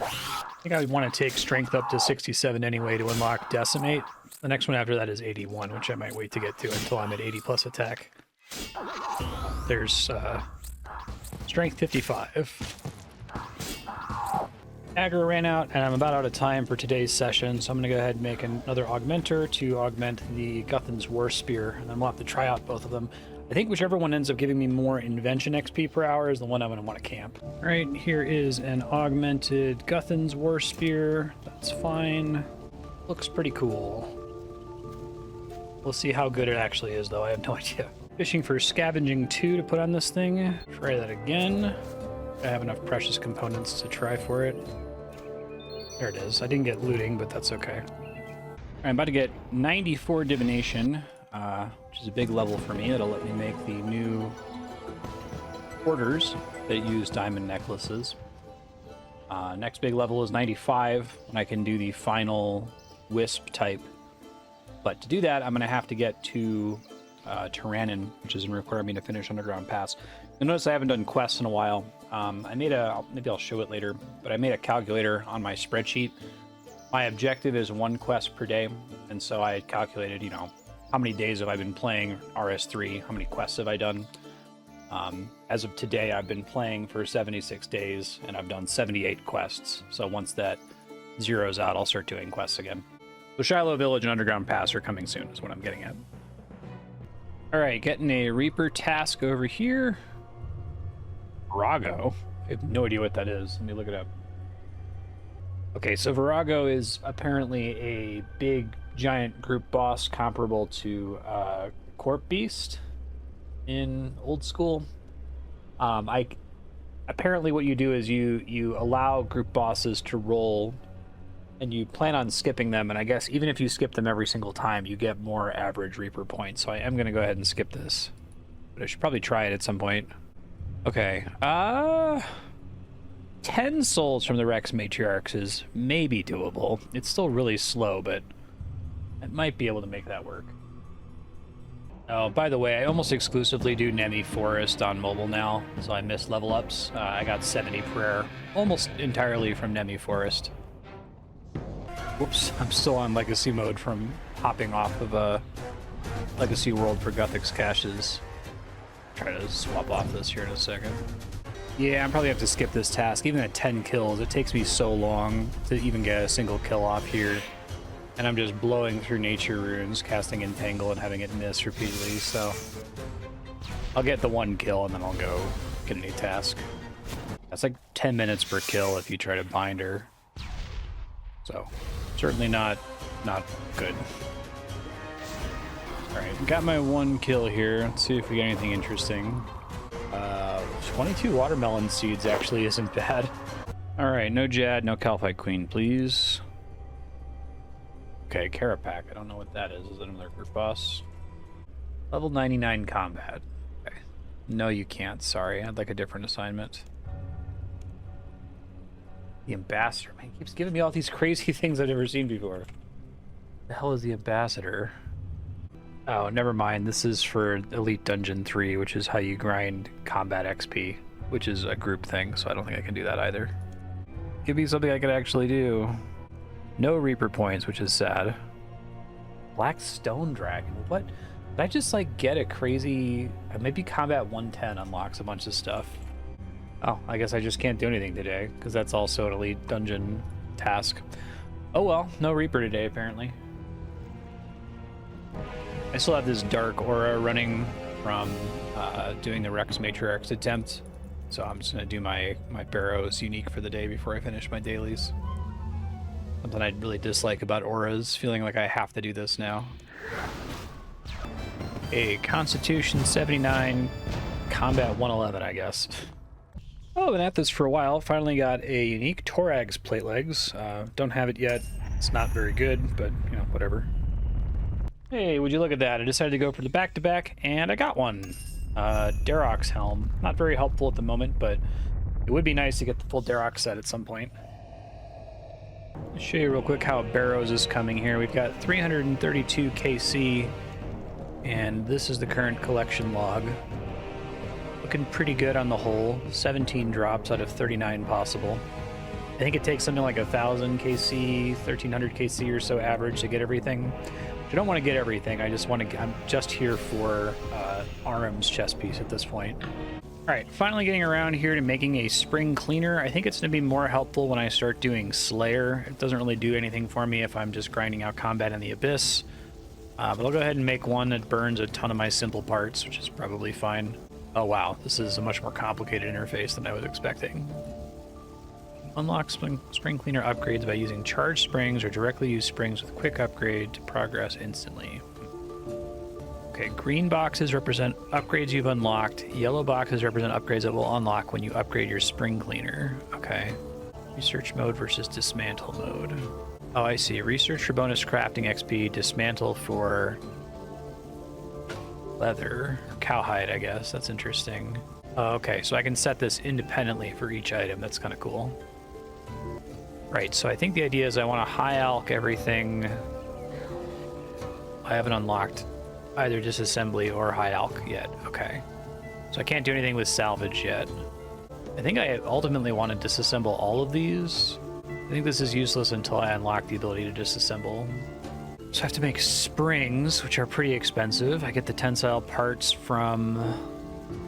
I think I would want to take strength up to 67 anyway to unlock decimate. The next one after that is 81, which I might wait to get to until I'm at 80 plus attack. There's strength 55. Aggro ran out, and I'm about out of time for today's session, so I'm going to go ahead and make another augmenter to augment the Guthan's War Spear, and then we'll have to try out both of them. I think whichever one ends up giving me more invention XP per hour is the one I'm going to want to camp. All right, here is an augmented Guthan's War Spear. That's fine. Looks pretty cool. We'll see how good it actually is, though. I have no idea. Fishing for Scavenging 2 to put on this thing. Try that again. I have enough precious components to try for it. There it is. I didn't get looting, but that's okay. I'm about to get 94 divination, which is a big level for me. It'll let me make the new orders that use diamond necklaces. Next big level is 95, and I can do the final wisp type. But to do that, I'm going to have to get to Tyrannon, which is going to require me to finish Underground Pass. You'll notice I haven't done quests in a while. I made maybe I'll show it later, but I made a calculator on my spreadsheet. My objective is 1 quest per day, and so I had calculated, you know, how many days have I been playing RS3, how many quests have I done. As of today, I've been playing for 76 days, and I've done 78 quests. So once that zeroes out, I'll start doing quests again. So Shiloh Village and Underground Pass are coming soon, is what I'm getting at. All right, getting a Reaper task over here. Virago? I have no idea what that is. Let me look it up. Okay, so Virago is apparently a big, giant group boss comparable to Corp Beast. in old school. I apparently what you do is you allow group bosses to roll, and you plan on skipping them. And I guess even if you skip them every single time, you get more average Reaper points. So I am gonna go ahead and skip this, but I should probably try it at some point. Okay. 10 souls from the Rex Matriarchs is maybe doable. It's still really slow, but I might be able to make that work. Oh, by the way, I almost exclusively do Nemi Forest on mobile now, so I miss level ups. I got 70 prayer almost entirely from Nemi Forest. Whoops, I'm still on Legacy mode from hopping off of Legacy World for Guthix caches. Try to swap off this here in a second. Yeah, I'm probably have to skip this task. Even at 10 kills, it takes me so long to even get a single kill off here. And I'm just blowing through nature runes, casting Entangle and having it miss repeatedly, so I'll get the one kill and then I'll go get a new task. That's like 10 minutes per kill if you try to bind her. So certainly not good. Alright, got my one kill here. Let's see if we get anything interesting. 22 watermelon seeds actually isn't bad. Alright, no Jad, no Calphite Queen, please. Okay, Carapac. I don't know what that is. Is it another group boss? Level 99 combat. Okay. No, you can't. Sorry. I'd like a different assignment. The Ambassador. Man, he keeps giving me all these crazy things I've never seen before. The hell is the Ambassador? Oh, never mind. This is for Elite Dungeon 3, which is how you grind combat XP, which is a group thing, so I don't think I can do that either. Give me something I could actually do. No Reaper points, which is sad. Black Stone Dragon. What? Did I just like get a crazy... Maybe Combat 110 unlocks a bunch of stuff. Oh, I guess I just can't do anything today, because that's also an Elite Dungeon task. Oh well, no Reaper today, apparently. I still have this Dark Aura running from doing the Rex Matriarchs attempt, so I'm just going to do my Barrows unique for the day before I finish my dailies. Something I really dislike about auras, feeling like I have to do this now. A Constitution 79, Combat 111, I guess. Oh, been at this for a while. Finally got a unique Torag's plate legs. Don't have it yet. It's not very good, but, you know, whatever. Hey, would you look at that? I decided to go for the back-to-back, and I got one. Darok's helm. Not very helpful at the moment, but it would be nice to get the full Darok set at some point. I'll show you real quick how Barrows is coming here. We've got 332 KC, and this is the current collection log. Looking pretty good on the whole. 17 drops out of 39 possible. I think it takes something like 1,000 KC, 1,300 KC or so average to get everything. I don't want to get everything. I just want to. I'm just here for Aram's chest piece at this point. All right, finally getting around here to making a spring cleaner. I think it's going to be more helpful when I start doing Slayer. It doesn't really do anything for me if I'm just grinding out combat in the Abyss. But I'll go ahead and make one that burns a ton of my simple parts, which is probably fine. Oh wow, this is a much more complicated interface than I was expecting. Unlock spring cleaner upgrades by using charged springs or directly use springs with quick upgrade to progress instantly. Okay, green boxes represent upgrades you've unlocked. Yellow boxes represent upgrades that will unlock when you upgrade your spring cleaner. Okay. Research mode versus dismantle mode. Oh, I see. Research for bonus crafting XP, dismantle for leather, or cowhide, I guess. That's interesting. Oh, okay, so I can set this independently for each item. That's kind of cool. Right, so I think the idea is I want to high alch everything. I haven't unlocked either disassembly or high alch yet. Okay. So I can't do anything with salvage yet. I think I ultimately want to disassemble all of these. I think this is useless until I unlock the ability to disassemble. So I have to make springs, which are pretty expensive. I get the tensile parts from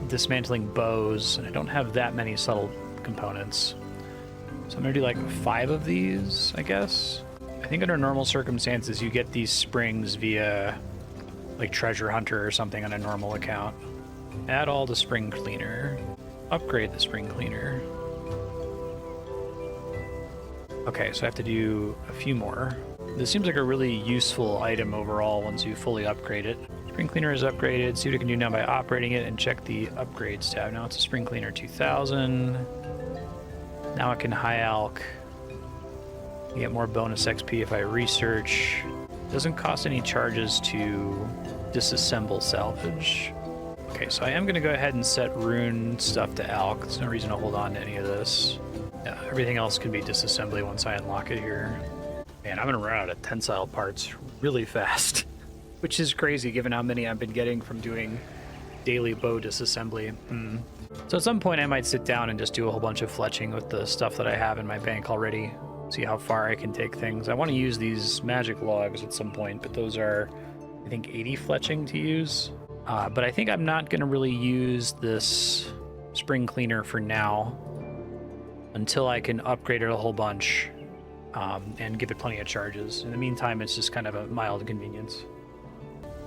dismantling bows, and I don't have that many subtle components. So I'm gonna do like 5 of these, I guess. I think under normal circumstances, you get these springs via like Treasure Hunter or something on a normal account. Add all to spring cleaner. Upgrade the spring cleaner. Okay, so I have to do a few more. This seems like a really useful item overall once you fully upgrade it. Spring cleaner is upgraded. See what it can do now by operating it, and check the upgrades tab. Now it's a spring cleaner 2000. Now it can high alch. You get more bonus XP if I research. Doesn't cost any charges to disassemble salvage. Okay, so I am going to go ahead and set rune stuff to alch. There's no reason to hold on to any of this. Yeah, everything else can be disassembly once I unlock it here. Man, I'm going to run out of tensile parts really fast, which is crazy given how many I've been getting from doing daily bow disassembly. So at some point I might sit down and just do a whole bunch of fletching with the stuff that I have in my bank already. See how far I can take things. I want to use these magic logs at some point, but those are, I think, 80 fletching to use. But I think I'm not going to really use this spring cleaner for now until I can upgrade it a whole bunch and give it plenty of charges. In the meantime, it's just kind of a mild convenience.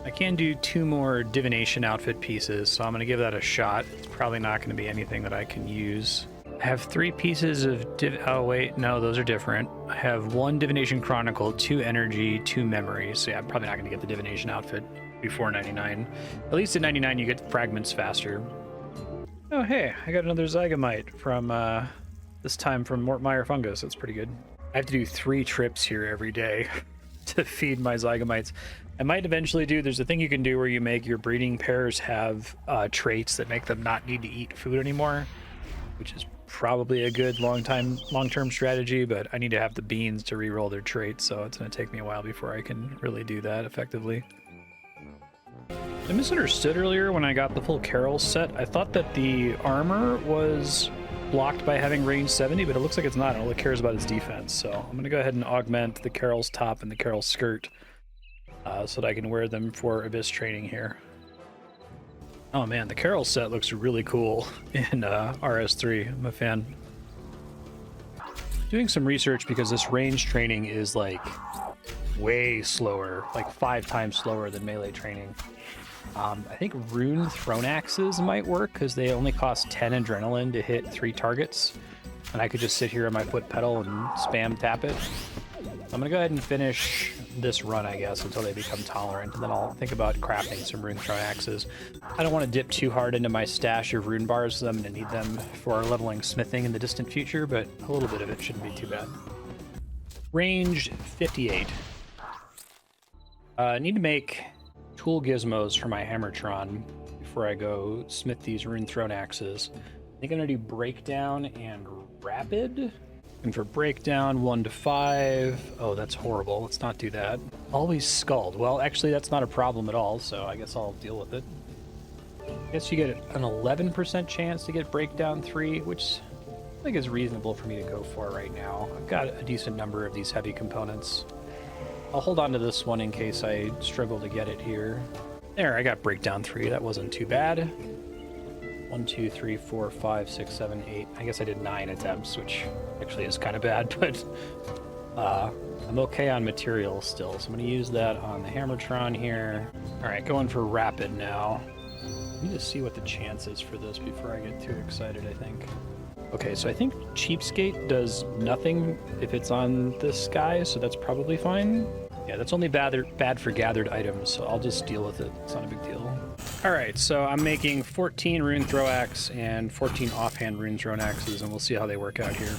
I can do 2 more divination outfit pieces, so I'm going to give that a shot. It's probably not going to be anything that I can use. I have 3 pieces of oh wait, no, those are different. I have 1 divination chronicle, 2 energy, 2 memory. So yeah, I'm probably not going to get the divination outfit before 99. At least at 99 you get fragments faster. Oh hey, I got another Zygamite from this time from Mort Meyer fungus. That's pretty good. I have to do 3 trips here every day to feed my Zygamites. I might eventually do, there's a thing you can do where you make your breeding pairs have traits that make them not need to eat food anymore, which is probably a good long-term strategy, but I need to have the beans to reroll their traits, so it's going to take me a while before I can really do that effectively. I misunderstood earlier when I got the full Carol set. I thought that the armor was blocked by having range 70, but it looks like it's not. All it cares about is defense, so I'm going to go ahead and augment the Carol's top and the Carol's skirt so that I can wear them for Abyss training here. Oh man, the Carol set looks really cool in RS3. I'm a fan. Doing some research because this range training is like way slower, like 5 times slower than melee training. I think rune throne axes might work because they only cost 10 adrenaline to hit 3 targets, and I could just sit here on my foot pedal and spam tap it. I'm gonna go ahead and finish this run, I guess, until they become tolerant, and then I'll think about crafting some rune throne axes. I don't want to dip too hard into my stash of rune bars, so I'm going to need them for leveling smithing in the distant future, but a little bit of it shouldn't be too bad. Range 58. I need to make tool gizmos for my Hammertron before I go smith these rune throne axes. I think I'm going to do breakdown and rapid. And for breakdown, 1 to 5. Oh, that's horrible. Let's not do that. Always scald. Well, actually, that's not a problem at all, so I guess I'll deal with it. I guess you get an 11% chance to get breakdown 3, which I think is reasonable for me to go for right now. I've got a decent number of these heavy components. I'll hold on to this one in case I struggle to get it here. There, I got breakdown 3. That wasn't too bad. 1, 2, 3, 4, 5, 6, 7, 8. I guess I did 9 attempts, which actually is kind of bad, but I'm okay on materials still. So I'm going to use that on the Hammertron here. All right, going for rapid now. I need to see what the chance is for this before I get too excited, I think. Okay, so I think Cheapskate does nothing if it's on this guy, so that's probably fine. Yeah, that's only bad for gathered items, so I'll just deal with it. It's not a big deal. All right, so I'm making 14 rune throw axe and 14 offhand rune thrown axes, and we'll see how they work out here.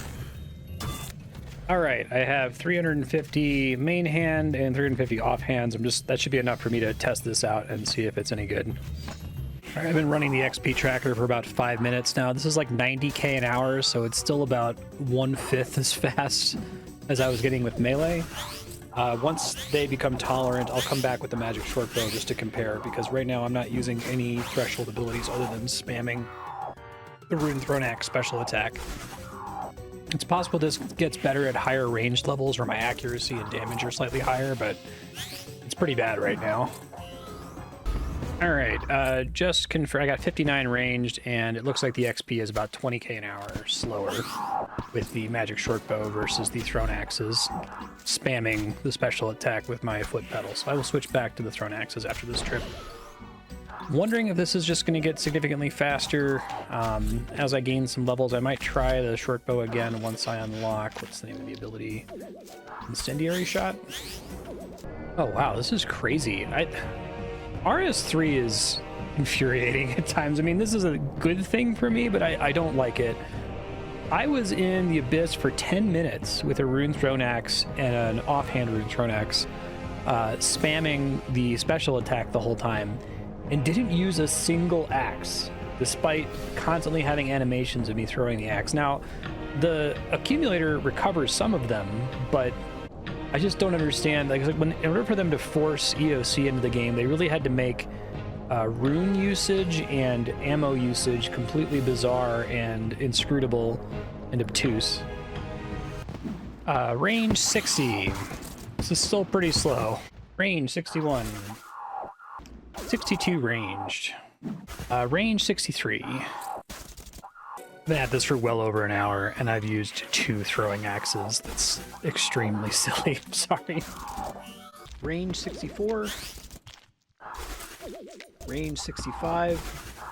All right, I have 350 main hand and 350 offhands. That should be enough for me to test this out and see if it's any good. All right, I've been running the XP tracker for about 5 minutes now. This is like 90k an hour, so it's still about 1/5 as fast as I was getting with melee. Once they become tolerant, I'll come back with the magic short bow just to compare, because right now I'm not using any threshold abilities other than spamming the rune throne axe special attack. It's possible this gets better at higher ranged levels where my accuracy and damage are slightly higher, but it's pretty bad right now. All right, just confirm. I got 59 ranged, and it looks like the XP is about 20k an hour slower with the magic short bow versus the thrown axes, spamming the special attack with my foot pedal. So I will switch back to the thrown axes after this trip. Wondering if this is just going to get significantly faster as I gain some levels. I might try the short bow again once I unlock, what's the name of the ability? Incendiary shot? Oh wow, this is crazy. RS3 is infuriating at times. I mean, this is a good thing for me, but I don't like it. I was in the Abyss for 10 minutes with a Rune Throne Axe and an offhand Rune Throne Axe, spamming the special attack the whole time, and didn't use a single axe, despite constantly having animations of me throwing the axe. Now, the accumulator recovers some of them, but I just don't understand. Like in order for them to force EOC into the game, they really had to make rune usage and ammo usage completely bizarre and inscrutable and obtuse. Range 60. This is still pretty slow. Range 61. 62 ranged. Range 63. I've been at this for well over an hour, and I've used 2 throwing axes. That's extremely silly. I'm sorry. Range 64. Range 65.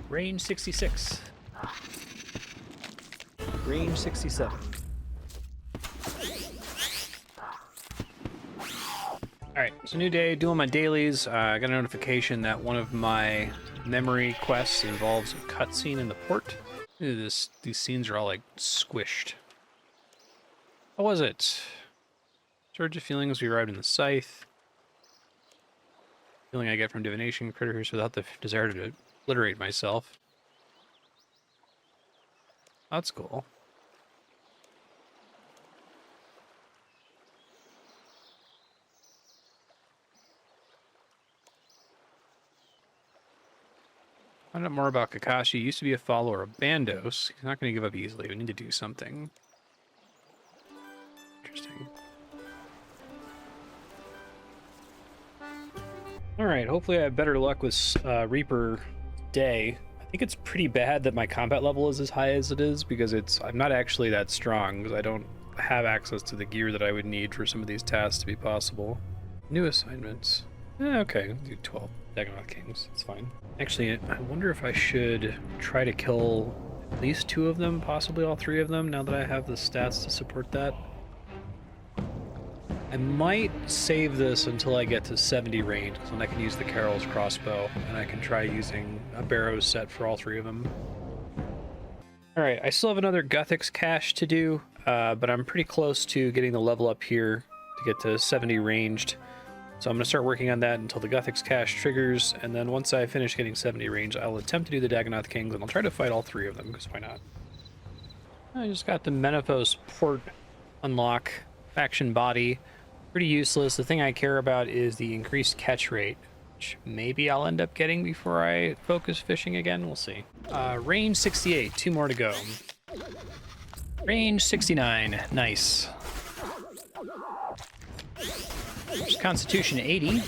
Range 66. Range 67. Alright, so new day, doing my dailies. I got a notification that one of my memory quests involves a cutscene in the port. Ew, these scenes are all like squished. What was it? Surge of feelings, we arrived in the scythe. Feeling I get from divination critters without the desire to obliterate myself. That's cool. Find out more about Kakashi. He used to be a follower of Bandos. He's not going to give up easily. We need to do something. Interesting. Alright, hopefully I have better luck with Reaper Day. I think it's pretty bad that my combat level is as high as it is, because I'm not actually that strong, because I don't have access to the gear that I would need for some of these tasks to be possible. New assignments. Okay, do 12 Dagonoth Kings. It's fine. Actually, I wonder if I should try to kill at least 2 of them, possibly all 3 of them, now that I have the stats to support that. I might save this until I get to 70 range, because then I can use the Carol's crossbow, and I can try using a Barrows set for all 3 of them. Alright, I still have another Guthix cache to do, but I'm pretty close to getting the level up here to get to 70 ranged. So I'm going to start working on that until the Guthix cache triggers, and then once I finish getting 70 range, I'll attempt to do the Dagonoth Kings, and I'll try to fight all 3 of them, because why not? I just got the Menethos port unlock, faction body. Pretty useless. The thing I care about is the increased catch rate, which maybe I'll end up getting before I focus fishing again. We'll see. Range 68, 2 more to go. Range 69, nice. There's Constitution 80.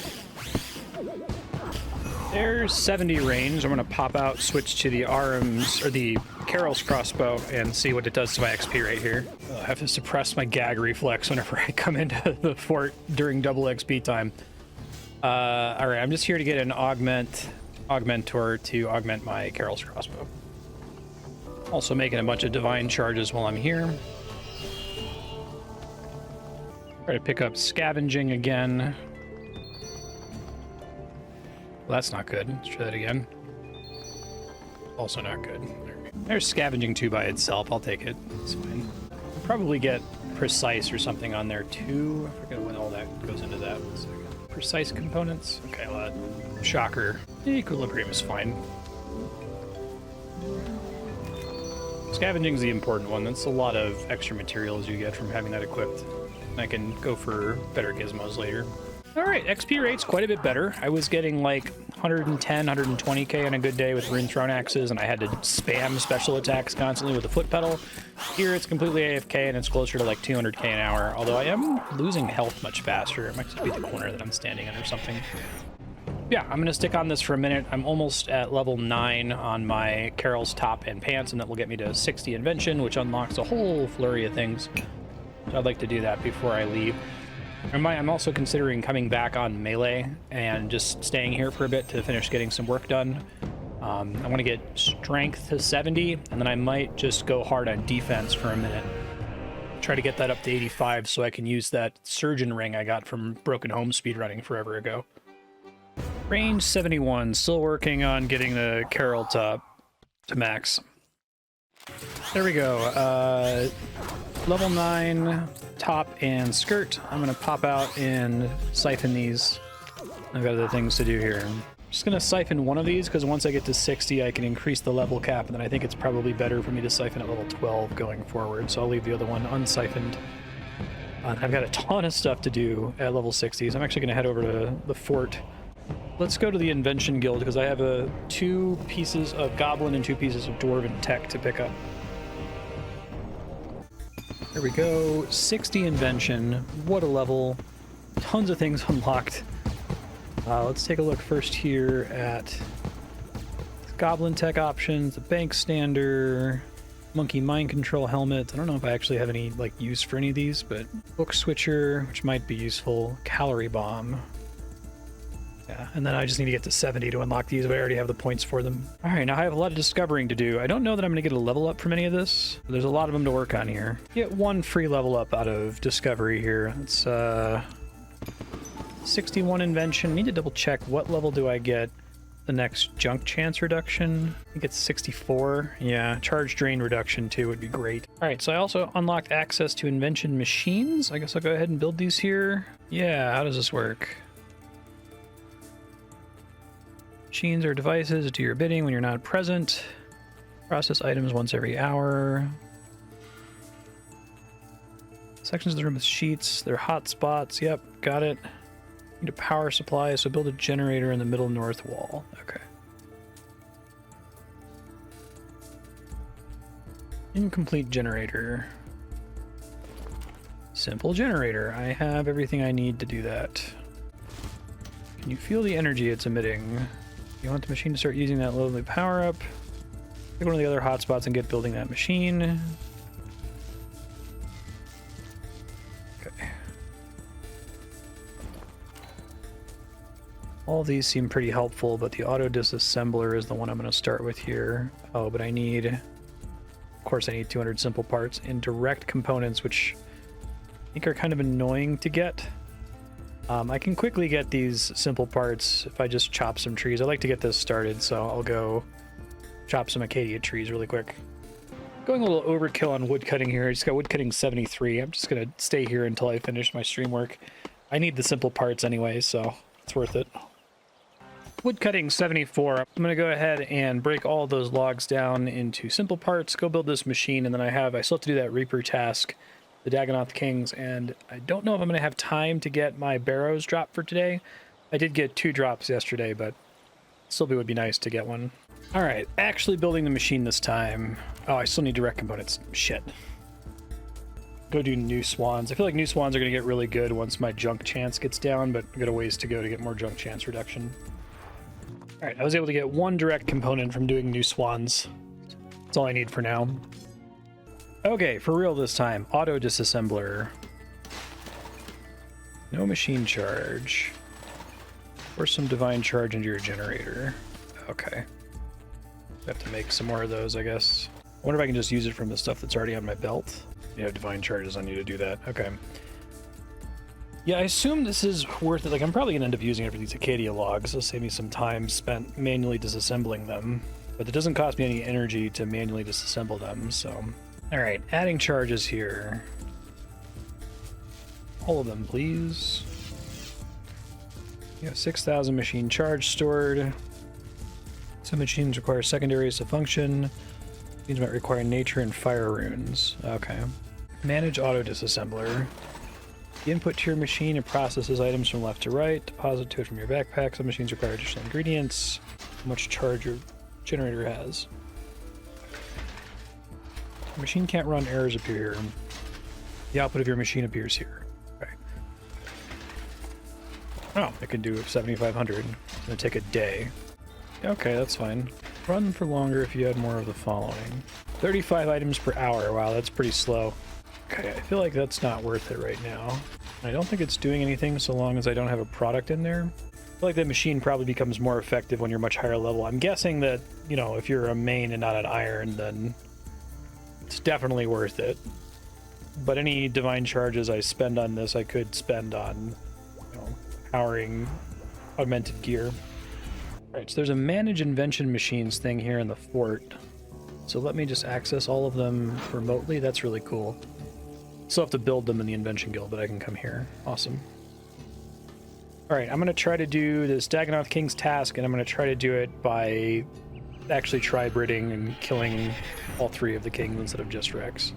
There's 70 range. I'm gonna pop out, switch to the Arms, or the Carol's crossbow, and see what it does to my XP right here. I have to suppress my gag reflex whenever I come into the fort during double XP time. Alright, I'm just here to get an augmentor to augment my Carol's crossbow. Also making a bunch of divine charges while I'm here. Try to pick up scavenging again. Well, that's not good. Let's try that again. Also not good. There's scavenging 2 by itself. I'll take it. It's fine. I'll probably get precise or something on there too. I forget when all that goes into that. 1 second. Precise components. Okay, well, that shocker. Equilibrium is fine. Scavenging's the important one. That's a lot of extra materials you get from having that equipped. I can go for better gizmos later. Alright, XP rate's quite a bit better. I was getting like 110, 120k on a good day with Rune Throne Axes, and I had to spam special attacks constantly with the foot pedal. Here it's completely AFK, and it's closer to like 200k an hour, although I am losing health much faster. It might just be the corner that I'm standing in or something. Yeah, I'm going to stick on this for a minute. I'm almost at level 9 on my Carol's top and pants, and that will get me to 60 Invention, which unlocks a whole flurry of things. So I'd like to do that before I leave. I'm also considering coming back on melee and just staying here for a bit to finish getting some work done. I want to get strength to 70, and then I might just go hard on defense for a minute. Try to get that up to 85 so I can use that surgeon ring I got from Broken Home speedrunning forever ago. Range 71, still working on getting the Carol to max. There we go. Level 9, top and skirt. I'm going to pop out and siphon these. I've got other things to do here. I'm just going to siphon one of these because once I get to 60, I can increase the level cap, and then I think it's probably better for me to siphon at level 12 going forward, so I'll leave the other one unsiphoned. I've got a ton of stuff to do at level 60s. I'm actually going to head over to the fort. Let's go to the Invention Guild because I have 2 pieces of Goblin and 2 pieces of Dwarven tech to pick up. There we go. 60 Invention. What a level. Tons of things unlocked. Let's take a look first here at Goblin tech options, the Bank Stander, Monkey Mind Control Helmet. I don't know if I actually have any use for any of these, but Book Switcher, which might be useful. Calorie Bomb. Yeah, and then I just need to get to 70 to unlock these, but I already have the points for them. All right, now I have a lot of discovering to do. I don't know that I'm going to get a level up from any of this. There's a lot of them to work on here. Get 1 free level up out of discovery here. It's 61 invention. Need to double check what level do I get the next junk chance reduction. I think it's 64. Yeah, charge drain reduction too would be great. All right, so I also unlocked access to invention machines. I guess I'll go ahead and build these here. Yeah, how does this work? Machines or devices do your bidding when you're not present. Process items once every hour. Sections of the room with sheets. They're hot spots. Yep, got it. Need a power supply, so build a generator in the middle north wall. Okay. Incomplete generator. Simple generator. I have everything I need to do that. Can you feel the energy it's emitting? You want the machine to start using that lovely power up. Pick one of the other hotspots and get building that machine. Okay. All these seem pretty helpful, but the auto disassembler is the one I'm going to start with here. Oh, but I need, of course, I need 200 simple parts and direct components, which I think are kind of annoying to get. I can quickly get these simple parts if I just chop some trees. I like to get this started, so I'll go chop some acacia trees really quick. Going a little overkill on wood cutting here. I just got wood cutting 73. I'm just going to stay here until I finish my stream work. I need the simple parts anyway, so it's worth it. Wood cutting 74. I'm going to go ahead and break all of those logs down into simple parts, go build this machine, and then I still have to do that Reaper task, the Dagonoth Kings, and I don't know if I'm going to have time to get my barrows dropped for today. I did get 2 drops yesterday, but still would be nice to get one. All right, actually building the machine this time. Oh, I still need direct components. Shit. Go do new swans. I feel like new swans are going to get really good once my junk chance gets down, but I've got a ways to go to get more junk chance reduction. All right, I was able to get 1 direct component from doing new swans. That's all I need for now. Okay, for real this time. Auto disassembler. No machine charge. Or some divine charge into your generator. Okay. I have to make some more of those, I guess. I wonder if I can just use it from the stuff that's already on my belt. Yeah, divine charges on you to do that. Okay. Yeah, I assume this is worth it. I'm probably going to end up using it for these Acadia logs. It'll save me some time spent manually disassembling them. But it doesn't cost me any energy to manually disassemble them, so... Alright, adding charges here. All of them, please. You have 6,000 machine charge stored. Some machines require secondaries to function. These might require nature and fire runes. Okay. Manage auto disassembler. Input to your machine and processes items from left to right. Deposit to it from your backpack. Some machines require additional ingredients. How much charge your generator has. The machine can't run, errors appear here. The output of your machine appears here. Okay. Oh, it can do 7,500. It's gonna take a day. Okay, that's fine. Run for longer if you had more of the following. 35 items per hour. Wow, that's pretty slow. Okay, I feel like that's not worth it right now. I don't think it's doing anything so long as I don't have a product in there. I feel like the machine probably becomes more effective when you're much higher level. I'm guessing that, you know, if you're a main and not an iron, then it's definitely worth it. But any divine charges I spend on this, I could spend on, you know, powering augmented gear. All right, so there's a manage invention machines thing here in the fort. So let me just access all of them remotely. That's really cool. Still have to build them in the invention guild, but I can come here. Awesome. All right, I'm going to try to do this Dagonoth King's task, and I'm going to try to do it by actually tri-bridding and killing all 3 of the kings instead of just Rex.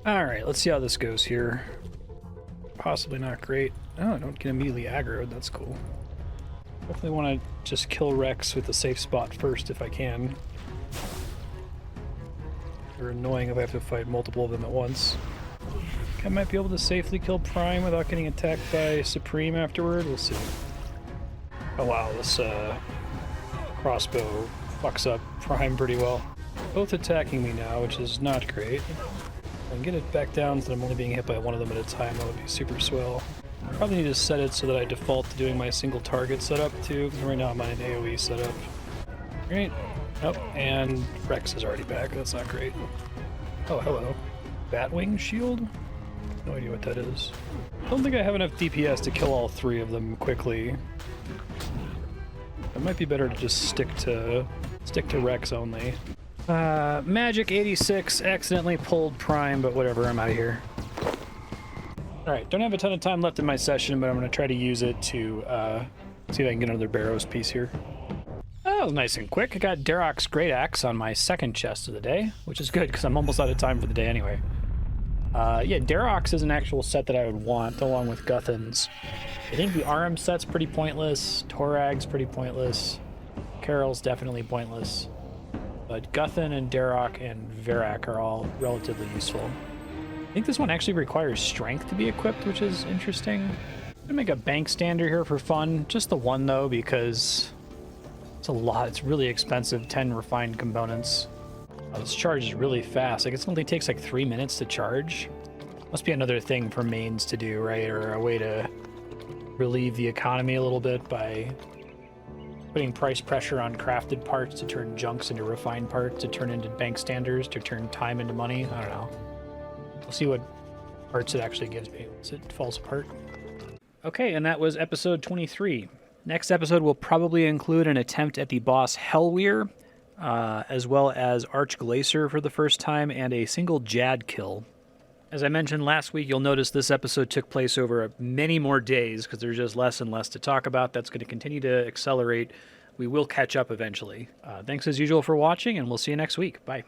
All right, let's see how this goes here. Possibly not great. Oh, I don't get immediately aggroed. That's cool. Definitely want to just kill Rex with a safe spot first if I can. They're annoying if I have to fight multiple of them at once. I might be able to safely kill Prime without getting attacked by Supreme afterward. We'll see. Oh wow, this crossbow fucks up Prime pretty well. Both attacking me now, which is not great. If I can get it back down so that I'm only being hit by one of them at a time, that would be super swell. Probably need to set it so that I default to doing my single target setup too, because right now I'm on an AoE setup. Great. Oh, and Rex is already back. That's not great. Oh, hello. Batwing shield? No idea what that is. I don't think I have enough DPS to kill all 3 of them quickly. It might be better to just stick to Rex only. Magic 86 accidentally pulled Prime, but whatever, I'm out of here. Alright, don't have a ton of time left in my session, but I'm going to try to use it to see if I can get another Barrows piece here. Oh, nice and quick. I got Darok's Great Axe on my second chest of the day, which is good because I'm almost out of time for the day anyway. Yeah, Darok's is an actual set that I would want, along with Guthan's. I think the Aram set's pretty pointless, Torag's pretty pointless, Carol's definitely pointless, but Guthan and Darok and Verak are all relatively useful. I think this one actually requires strength to be equipped, which is interesting. I'm gonna make a bank stander here for fun, just the one though, because it's a lot. It's really expensive, 10 refined components. Oh, this charges really fast. I guess it only takes like 3 minutes to charge. Must be another thing for mains to do, right? Or a way to relieve the economy a little bit by putting price pressure on crafted parts to turn junks into refined parts, to turn into bank standards, to turn time into money. I don't know. We'll see what parts it actually gives me once it falls apart. Okay, and that was episode 23. Next episode will probably include an attempt at the boss Hellweir, as well as Archglacier for the first time, and a single Jad kill. As I mentioned last week, you'll notice this episode took place over many more days because there's just less and less to talk about. That's going to continue to accelerate. We will catch up eventually. Thanks as usual for watching, and we'll see you next week. Bye.